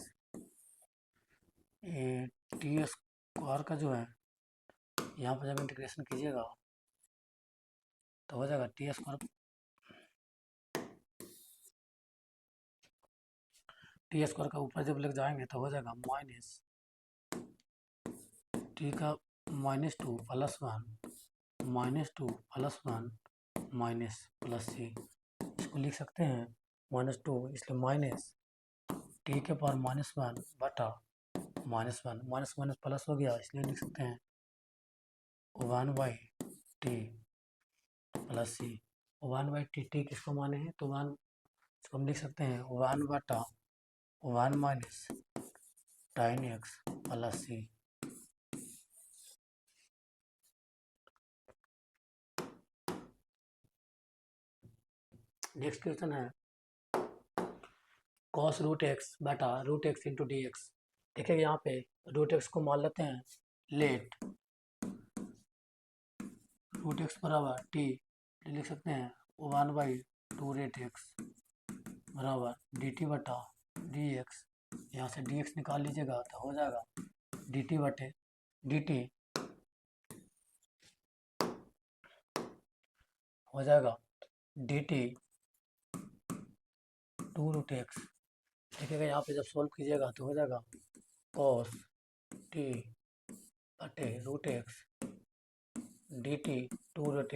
टी स्क्वायर का जो है यहाँ पर जब इंटीग्रेशन कीजिएगा तो हो जाएगा टी स्क्वायर का ऊपर जब लग जाएंगे तो हो जाएगा माइनस टी का -2 प्लस 1 माइनस प्लस सी। इसको लिख सकते हैं -2, इसलिए माइनस टी के पावर -1 बटा -1 माइनस माइनस प्लस हो गया, इसलिए लिख सकते हैं 1/t plus c. One by t, t किसको माने हैं तो वन, इसको हम लिख सकते हैं 1/1 minus tan x plus c. Next question है cos रूट एक्स बटा root x into d x. देखिए यहाँ पे रूट एक्स को मान लेते हैं लेट रूट एक्स बराबर टी, लिख सकते हैं 1/2 रेट एक्स बराबर डी टी बटा डी एक्स। यहाँ से डी एक्स निकाल लीजिएगा तो हो जाएगा डी टी बटे डी टी, हो जाएगा डी टी 2 रूट एक्स। देखिएगा यहाँ पे जब सोल्व कीजिएगा तो हो जाएगा कॉस टी बटे root x d t 2 root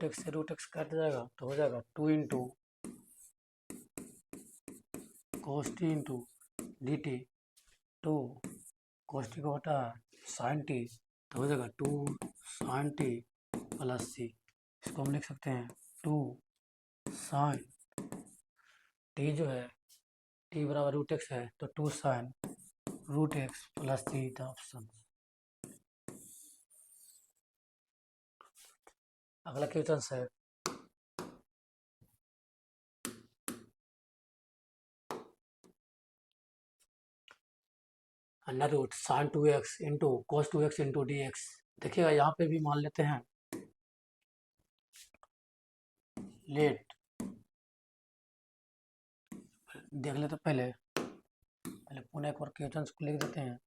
x से रूट एक्स कट जाएगा तो हो जाएगा 2 into cos t into d t, 2 cos t को हटा साइन टी तो हो जाएगा 2 साइन टी प्लस सी। इसको हम लिख सकते हैं 2 साइन टी जो है टी बराबर रूट एक्स है तो 2 sine root x plus c था ऑप्शन। अगला क्वेश्चन है under root sine 2x into cos 2x into d x. देखिएगा यहाँ पे भी मान लेते हैं लेट, देख लेते पहले पुनः एक बार क्वेश्चन को लिख देते हैं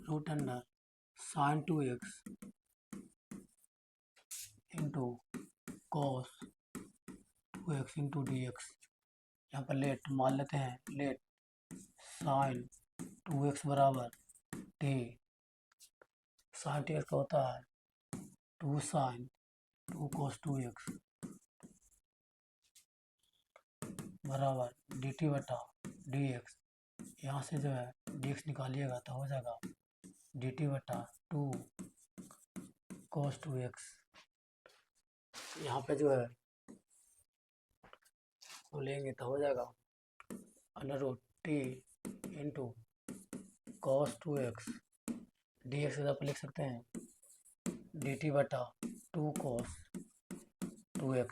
root under sine 2x into cos 2x into d x. यहाँ पर लेट मान लेते हैं लेट साइन 2x बराबर टी, साइन टी एक्स का होता है 2 साइन 2 कॉस 2x बराबर डी टी बटा डी एक्स। यहाँ से जो है डी एक्स निकालिएगा तो हो जाएगा डी टी बटा 2 कॉस 2x। यहाँ पे जो है वो लेंगे तो हो जाएगा under root t into cos 2x d x जगह पर लिख सकते हैं डी टी बटा 2 कॉस 2x।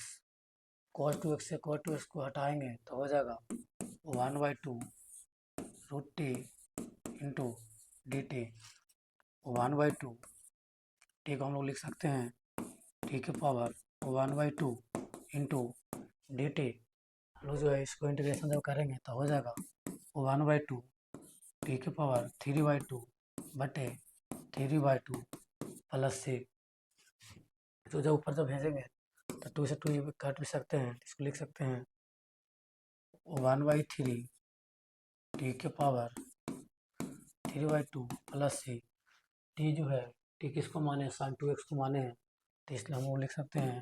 कॉस 2x से कॉस 2x को हटाएंगे तो हो जाएगा 1/2 root t into d t. 1/2 t को हम लोग लिख सकते हैं टी के पावर 1/2 इंटू डी टी। हम लोग जो है इसको इंटीग्रेशन जब करेंगे तो हो जाएगा 1/2 टी के पावर 3/2 बटे 3/2 प्लस सी। तो जब ऊपर जब भेजेंगे तो 2 से 2 काट भी सकते हैं, इसको लिख सकते हैं 1/3 टी के पावर 3/2 प्लस सी। टी जो है टी किसको माने साइन 2x को माने हैं तो इसलिए हम वो लिख सकते हैं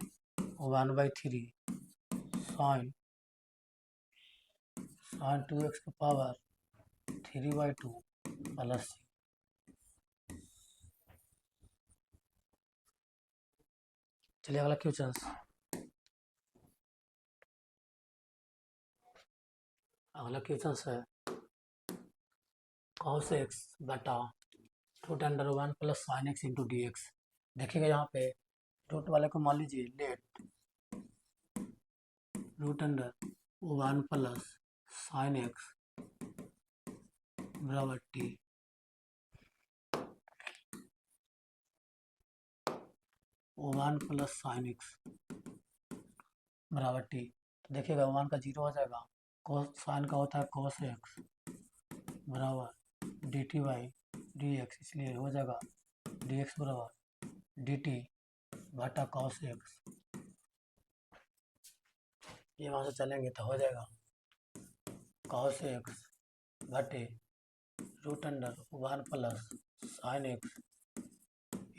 1/3 साइन 2x के पावर 3/2 प्लस सी। चलिए अगला क्वेश्चन, अगला क्वेश्चन है cos x बटा root under 1 plus sine x into d x. देखिएगा यहाँ पे रूट वाले को मान लीजिए let root under 1 plus sine x बराबर टी, 1 प्लस साइन एक्स बराबर टी। तो देखिएगा 1 का 0 हो जाएगा, cos साइन का होता है cos एक्स बराबर d t by d x, इसलिए हो जाएगा डी एक्स बराबर डी टी बटा cos एक्स। ये वहाँ से चलेंगे तो हो जाएगा cos एक्स बटे root under 1 plus sine x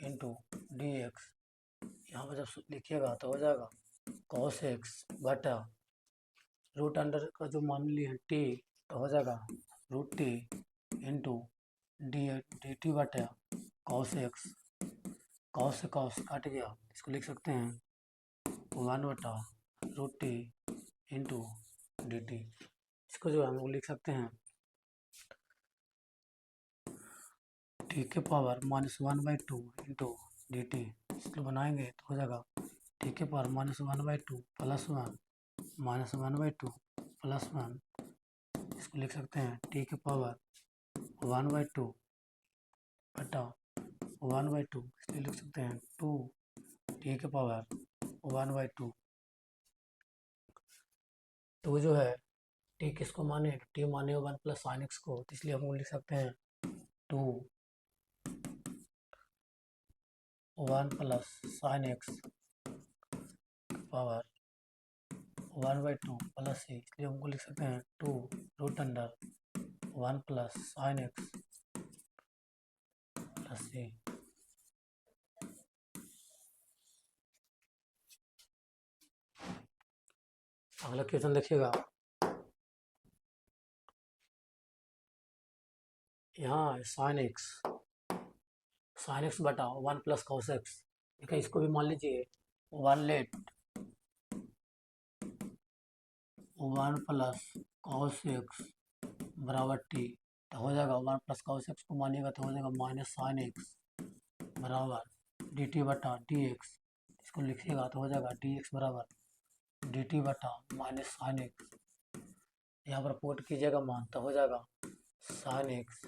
into d x. यहाँ पर जब लिखिएगा तो हो जाएगा cos एक्स बटा रूट अंडर का जो मान लिए टी तो हो जाएगा root t into d t बटा cos एक्स कॉस से कॉस कट गया, इसको लिख सकते हैं 1/√t इंटू डी टी। इसको जो हम लोग लिख सकते हैं टी के पावर -1/2 इंटू डी टी। इसको बनाएंगे तो हो जाएगा टी के पावर -1/2 प्लस 1 -1/2 प्लस 1। इसको लिख सकते हैं टी के पावर 1/2 बटा 1/2। इसलिए लिख सकते हैं 2 टी के पावर 1/2। तो जो है टी किसको माने, टी माने 1 प्लस साइन एक्स को, तो इसलिए हम लोग लिख सकते हैं 2 1 plus sine x power 1/2 plus c. इसलिए हमको लिख सकते हैं 2√1 plus sine x plus c. अगला क्वेश्चन देखिएगा, यहाँ साइन एक्स बटा 1 प्लस कॉस एक्स। ठीक है, इसको भी मान लीजिए 1 प्लस कॉस एक्स बराबर टी। तो हो जाएगा 1 प्लस कॉस एक्स को मानिएगा तो हो जाएगा माइनस साइन एक्स बराबर डी टी बटा डी एक्स। इसको लिखिएगा तो हो जाएगा डी एक्स बराबर डी टी बटा माइनस साइन एक्स। यहाँ पर पुट कीजिएगा मान तो हो जाएगा साइन एक्स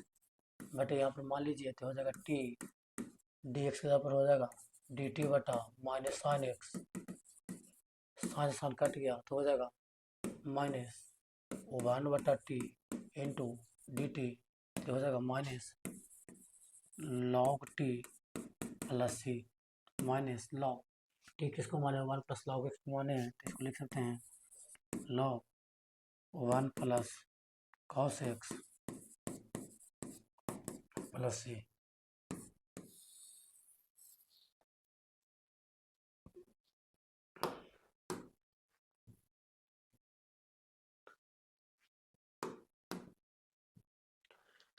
बटे यहाँ पर मान लीजिए तो हो जाएगा टी डी एक्स के यहाँ पर हो जाएगा डी टी बटा minus sine x. Sine sine cut गया तो हो जाएगा minus 1/t into d T. तो हो जाएगा माइनस लॉग टी प्लस सी माइनस लॉग टी किसको माने 1 प्लस लॉग एक्स को माने हैं, तो इसको लिख सकते हैं log 1 plus cos x plus c.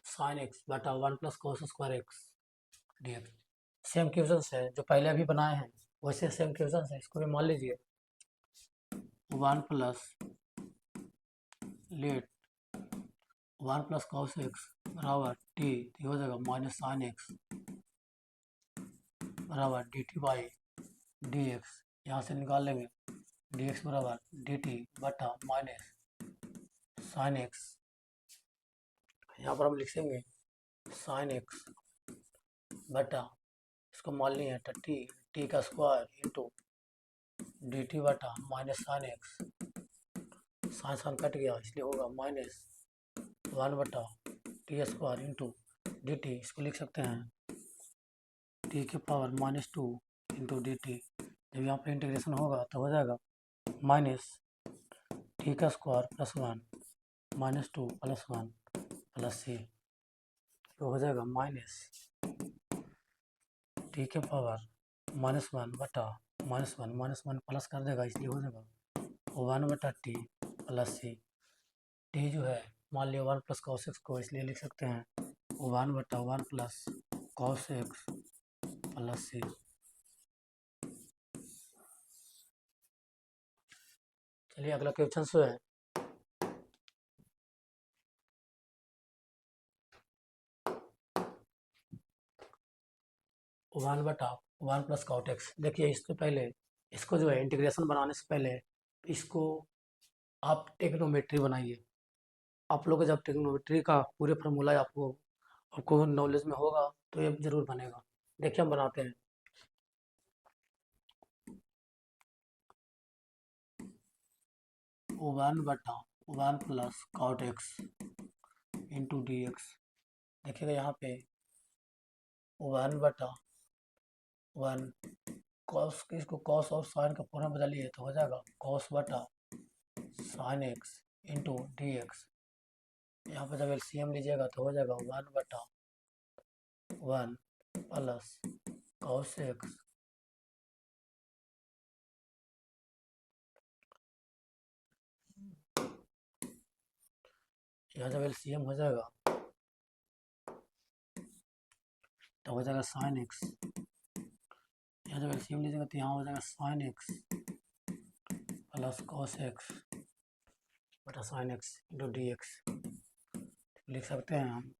Sine x बटा 1 plus cos square x d x. Same question है जो पहले अभी बनाए हैं, वैसे सेम क्वेश्चन है। इसको भी मान लीजिए 1 plus let 1 plus cos x बराबर टी। हो जाएगा माइनस साइन एक्स बराबर d t by d x. यहाँ से निकाल लेंगे डी एक्स बराबर डी टी बटा माइनस साइन एक्स। यहाँ पर हम लिखेंगे साइन एक्स बटा इसको मान लिए टी टी का स्क्वायर इंटू डी टी बटा minus sine x. Sine sine cut गया इसलिए होगा minus 1/t square into d t. इसको लिख सकते हैं टी के पावर -2 इंटू डी टी। जब यहाँ पर इंटीग्रेशन होगा तो हो जाएगा माइनस टी का स्क्वायर प्लस 1 -2 प्लस 1 प्लस सी। तो हो जाएगा माइनस टी के पावर -1 बटा -1 प्लस कर देगा इसलिए हो जाएगा 1/t प्लस सी। टी जो है मान लिया 1 प्लस कॉस एक्स को, इसलिए लिख सकते हैं 1/1 प्लस कॉस एक्स प्लस सी। चलिए अगला क्वेश्चन जो है 1/1 प्लस कॉट एक्स। देखिए इससे पहले इसको जो है इंटीग्रेशन बनाने से पहले इसको आप टेक्नोमेट्री बनाइए। आप लोग जब टेक्नोमेट्री का पूरे फार्मूला आपको नॉलेज में होगा तो ये जरूर बनेगा। देखिए हम बनाते हैं 1/1 plus cot x into d x. देखिएगा यहाँ पे 1/1 कॉस इसको कॉस और साइन का फॉर्म बदलिए तो हो जाएगा कॉस बटा sine x into d x. यहाँ पर जब एलसीएम लीजिएगा तो हो जाएगा 1/1 प्लस कॉस एक्स यहाँ जब एलसीएम हो जाएगा तो हो जाएगा साइन एक्स यहाँ जब एलसीएम लीजिएगा तो यहाँ हो जाएगा sine x plus cos x बटा sine x into d x. लिख सकते हैं हम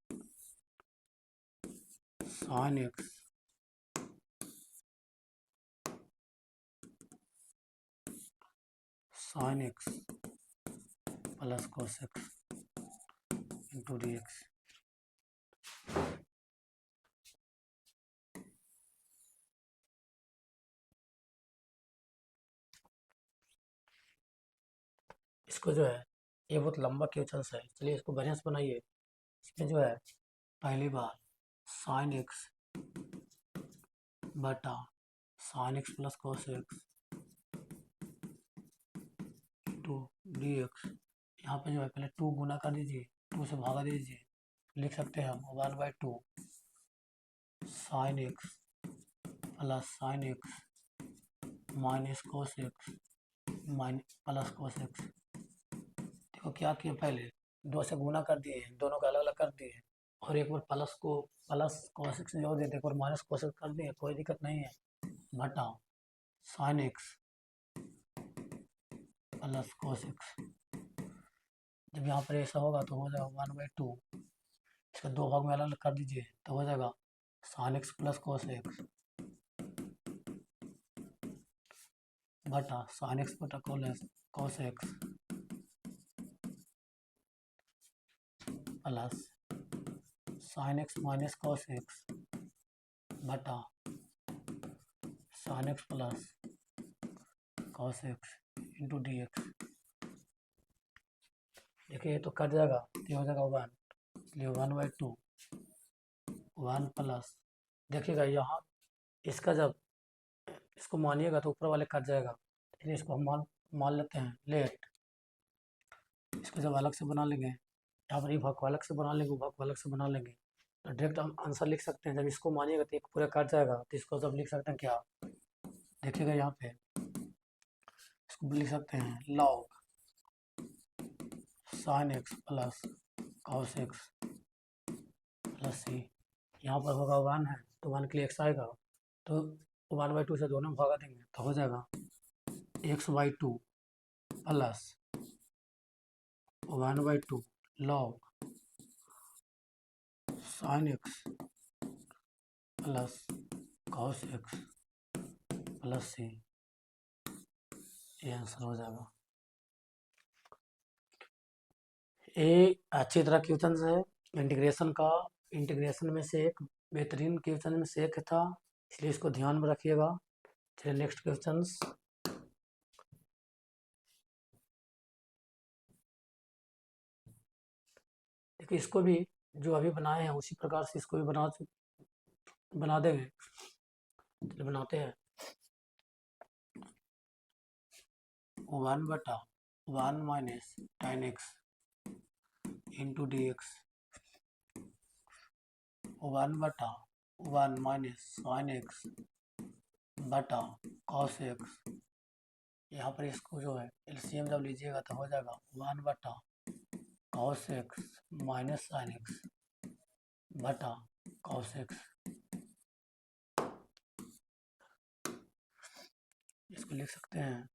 sine x plus cos x into d x. इसको जो है ये बहुत लंबा क्वेश्चन है, चलिए इसको बढ़िया से बनाइए। इसमें जो है पहली बार साइन एक्स बटा sine x plus cos x to d x. यहाँ पे जो है पहले 2 गुना कर दीजिए, 2 से भागा दीजिए, लिख सकते हैं हम 1/2 sign x plus sine x minus cos x plus cos x. देखो क्या किया, पहले 2 से गुना कर दिए, दोनों का अलग अलग कर दिए, और एक बार प्लस कॉस एक्स जोड़ देते, एक बार माइनस कॉस एक्स कर दिए, कोई दिक्कत नहीं है। बटा sine x plus cos x. जब यहाँ पर ऐसा होगा तो हो जाएगा 1/2, इसका 2 भाग में अलग अलग कर दीजिए तो हो जाएगा sine x plus cos x बटा साइन एक्स बटा cos x plus sine x minus cos x बटा sine x plus cos x into d x. देखिए तो कट जाएगा, ये हो जाएगा 1, इसलिए 1/2 1 प्लस, देखिएगा यहाँ इसका जब इसको मानिएगा तो ऊपर वाले कट जाएगा, इसलिए इसको हम मान लेते हैं लेट। इसको जब अलग से बना लेंगे, यहाँ पर ये भाग को अलग से बना लेंगे, वो भाग को अलग से बना लेंगे, तो डायरेक्ट हम आंसर लिख सकते हैं। जब इसको मानिएगा तो एक पूरा कट जाएगा, तो इसको जब लिख सकते हैं क्या, देखिएगा यहाँ पे इसको लिख सकते हैं log sine x plus cos x plus c. यहाँ पर होगा 1 है तो 1 के लिए एक्स आएगा, तो 1/2 से दोनों भागा देंगे तो हो जाएगा x/2 plus 1/2 log sine x plus cos x plus c. ये आंसर हो जाएगा। ये अच्छी तरह क्वेश्चन है इंटीग्रेशन का, इंटीग्रेशन में से एक बेहतरीन क्वेश्चन में से एक था, इसलिए इसको ध्यान में रखिएगा। चलिए नेक्स्ट क्वेश्चन। देखिए इसको भी जो अभी बनाए हैं उसी प्रकार से इसको भी बना देंगे। चलिए बनाते हैं। 1/1 minus tan x into d x, 1/1 minus sine x बटा कॉस एक्स। यहाँ पर इसको जो है एलसीएम जब लीजिएगा तो हो जाएगा 1/cos x minus sine x बटा cos एक्स। इसको लिख सकते हैं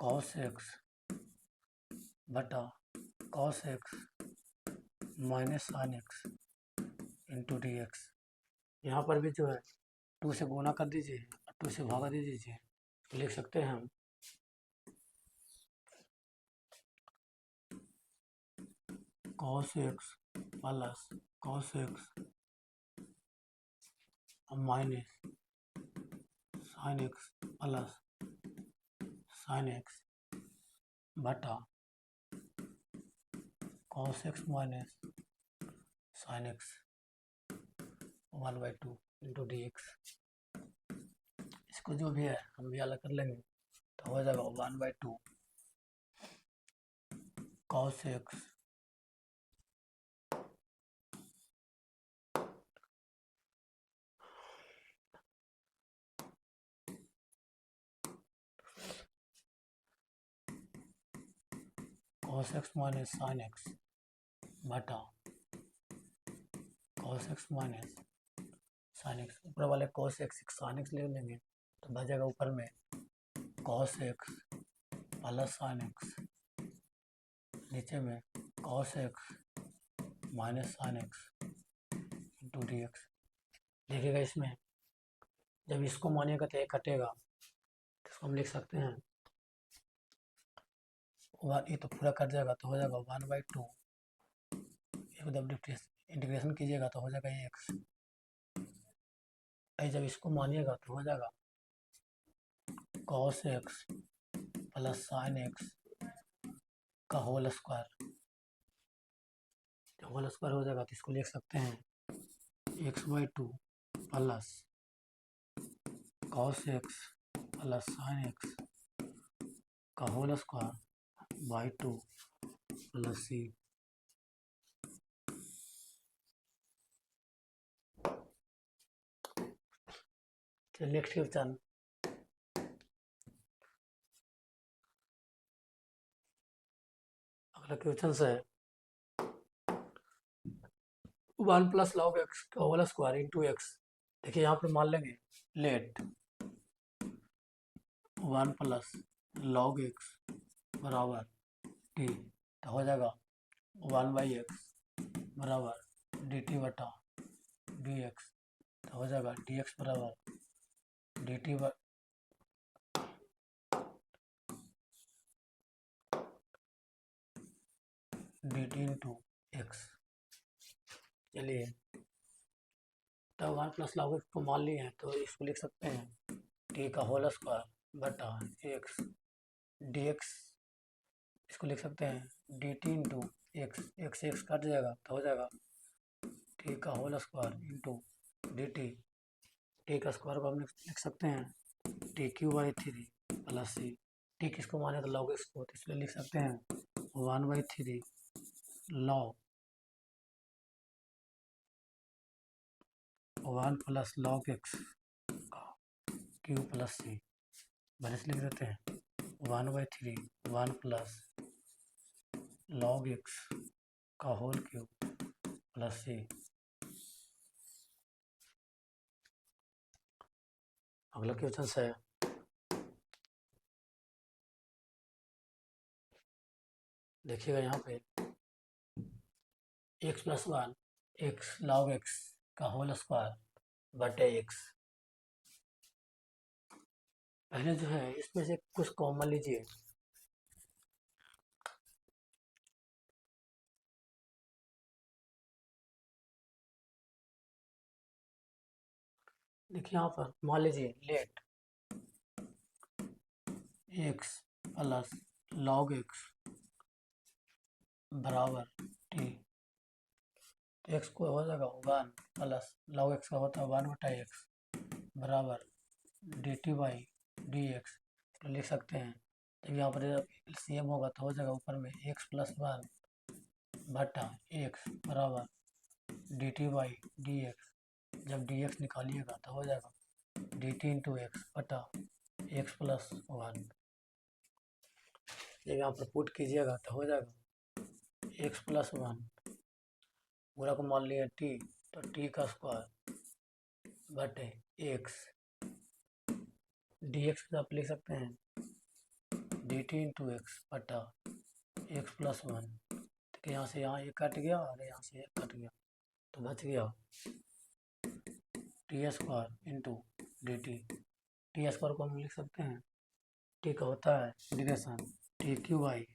cos एक्स बटा cos x minus sine x into d x. यहाँ पर भी जो है 2 से गुना कर दीजिए, 2 से भागा दे दीजिए, लिख सकते हैं हम cos x plus cos x minus sin x plus sin x बटा cos x minus sin x 1/2 into d x. इसको जो भी है हम भी अलग कर लेंगे तो हो जाएगा 1/2 cos x cos x minus sin x बटा cos x minus sin x, ऊपर वाले cos x sin x ले लेंगे, तो बचेगा ऊपर में cos x plus sin x, नीचे में cos x minus sin x into dx। देखिएगा इसमें जब इसको मानिएगा तो ये कटेगा, तो इसको हम लिख सकते हैं वन, ये तो पूरा कट जाएगा तो हो जाएगा 1/2, जब इंटीग्रेशन कीजिएगा तो हो जाएगा x, जब इसको मानिएगा तो हो जाएगा cos x plus sin x का होल स्क्वायर, होल स्क्वायर हो जाएगा तो इसको लिख सकते हैं x/2 plus cos x plus sin x का whole square by 2 plus c। Next question, अगला क्वेश्चन है 1 प्लस लॉग एक्स का होल स्क्वायर इंटू एक्स। देखिए यहाँ पे मान लेंगे लेट 1 प्लस लॉग एक्स बराबर टी, तो हो जाएगा 1/x बराबर डी टी बटा डी एक्स, तो हो जाएगा डी एक्स बराबर d T D t into x. चलिए तो 1 प्लस लॉग एक्स को मान लिए हैं तो इसको लिख सकते हैं टी का होल स्क्वायर बटा एक्स डी एक्स, इसको लिख सकते हैं d t into x, x x cut जाएगा तो हो जाएगा टी का whole square into d t, t का स्क्वायर को हम लिख सकते हैं t cube by 3 plus c, t किसको माने तो लॉग एक्स को, तो इसलिए लिख सकते हैं 1/3 log 1 plus log x cube plus c, बस लिख देते हैं 1/3 1 प्लस लॉग एक्स का होल क्यूब प्लस सी। अगला क्वेश्चन है देखिएगा यहाँ पे x plus 1 x log x का होल स्क्वायर बटे एक्स। पहले जो है इसमें से कुछ कॉमन लीजिए, देखिए यहाँ पर मान लीजिए let x plus log x बराबर टी, एक्स को हो जाएगा 1 प्लस लॉग एक्स का होता है 1/x बराबर d t by d x, तो लिख सकते हैं जब यहाँ पर एलसीएम होगा तो हो जाएगा ऊपर में x प्लस 1 बटा एक्स बराबर d t by d x, जब डी एक्स निकालिएगा तो हो जाएगा डी टी इंटू एक्स बटा एक्स प्लस 1, जब यहाँ पर पुट कीजिएगा तो हो जाएगा एक्स प्लस 1 पूरा को मान लिया टी, तो टी का स्क्वायर बटे एक्स, डी एक्स आप लिख सकते हैं डी टी इंटू एक्स बटा एक्स प्लस 1, तो यहाँ से यहाँ एक कट गया और यहाँ से एक कट गया तो बच गया T square into d t, T square को हम लिख सकते हैं टी का होता है integration T cube by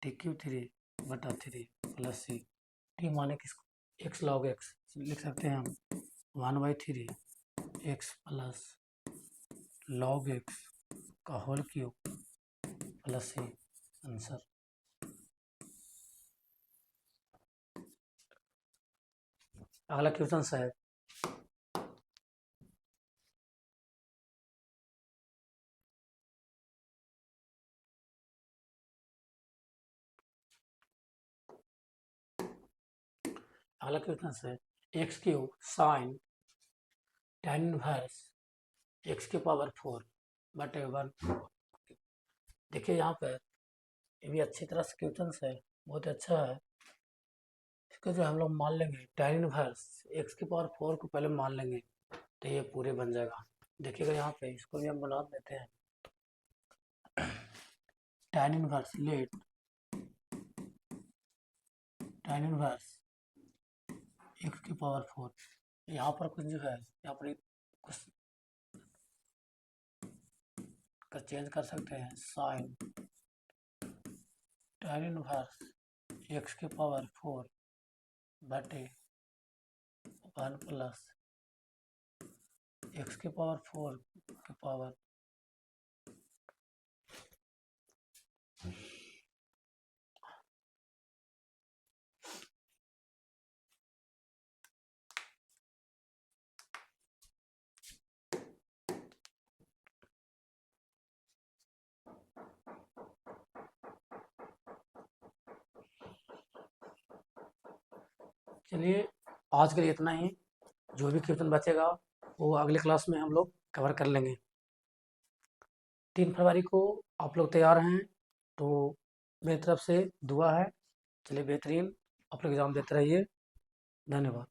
T Q 3 बटा 3 प्लस सी, टी माने किसको एक्स लॉग एक्स लिख सकते हैं हम 1/3 एक्स प्लस लॉग एक्स का होल क्यूब प्लस सी, आंसर। अगला क्वेश्चन है अगला क्वेश्चन है x cube sign tan inverse x के पावर 4 बटे 1। देखिए यहाँ पर ये भी अच्छी तरह से क्वेश्चन है, बहुत अच्छा है। इसको जो हम लोग मान लेंगे tan इनवर्स एक्स के पावर 4 को पहले मान लेंगे तो ये पूरे बन जाएगा देखिएगा यहाँ पे, इसको भी हम बना देते हैं। tan inverse let tan inverse x की पावर 4। यहाँ पर कुछ जो है, यहाँ पर कुछ का चेंज कर सकते हैं। साइन tan इनवर्स x की पावर 4 बटे 1 प्लस x की पावर 4 की पावर चलिए आज के लिए इतना ही। जो भी क्वेश्चन बचेगा वो अगले क्लास में हम लोग कवर कर लेंगे। 3 फरवरी को आप लोग तैयार हैं तो मेरी तरफ से दुआ है। चलिए बेहतरीन आप लोग एग्ज़ाम देते रहिए। धन्यवाद।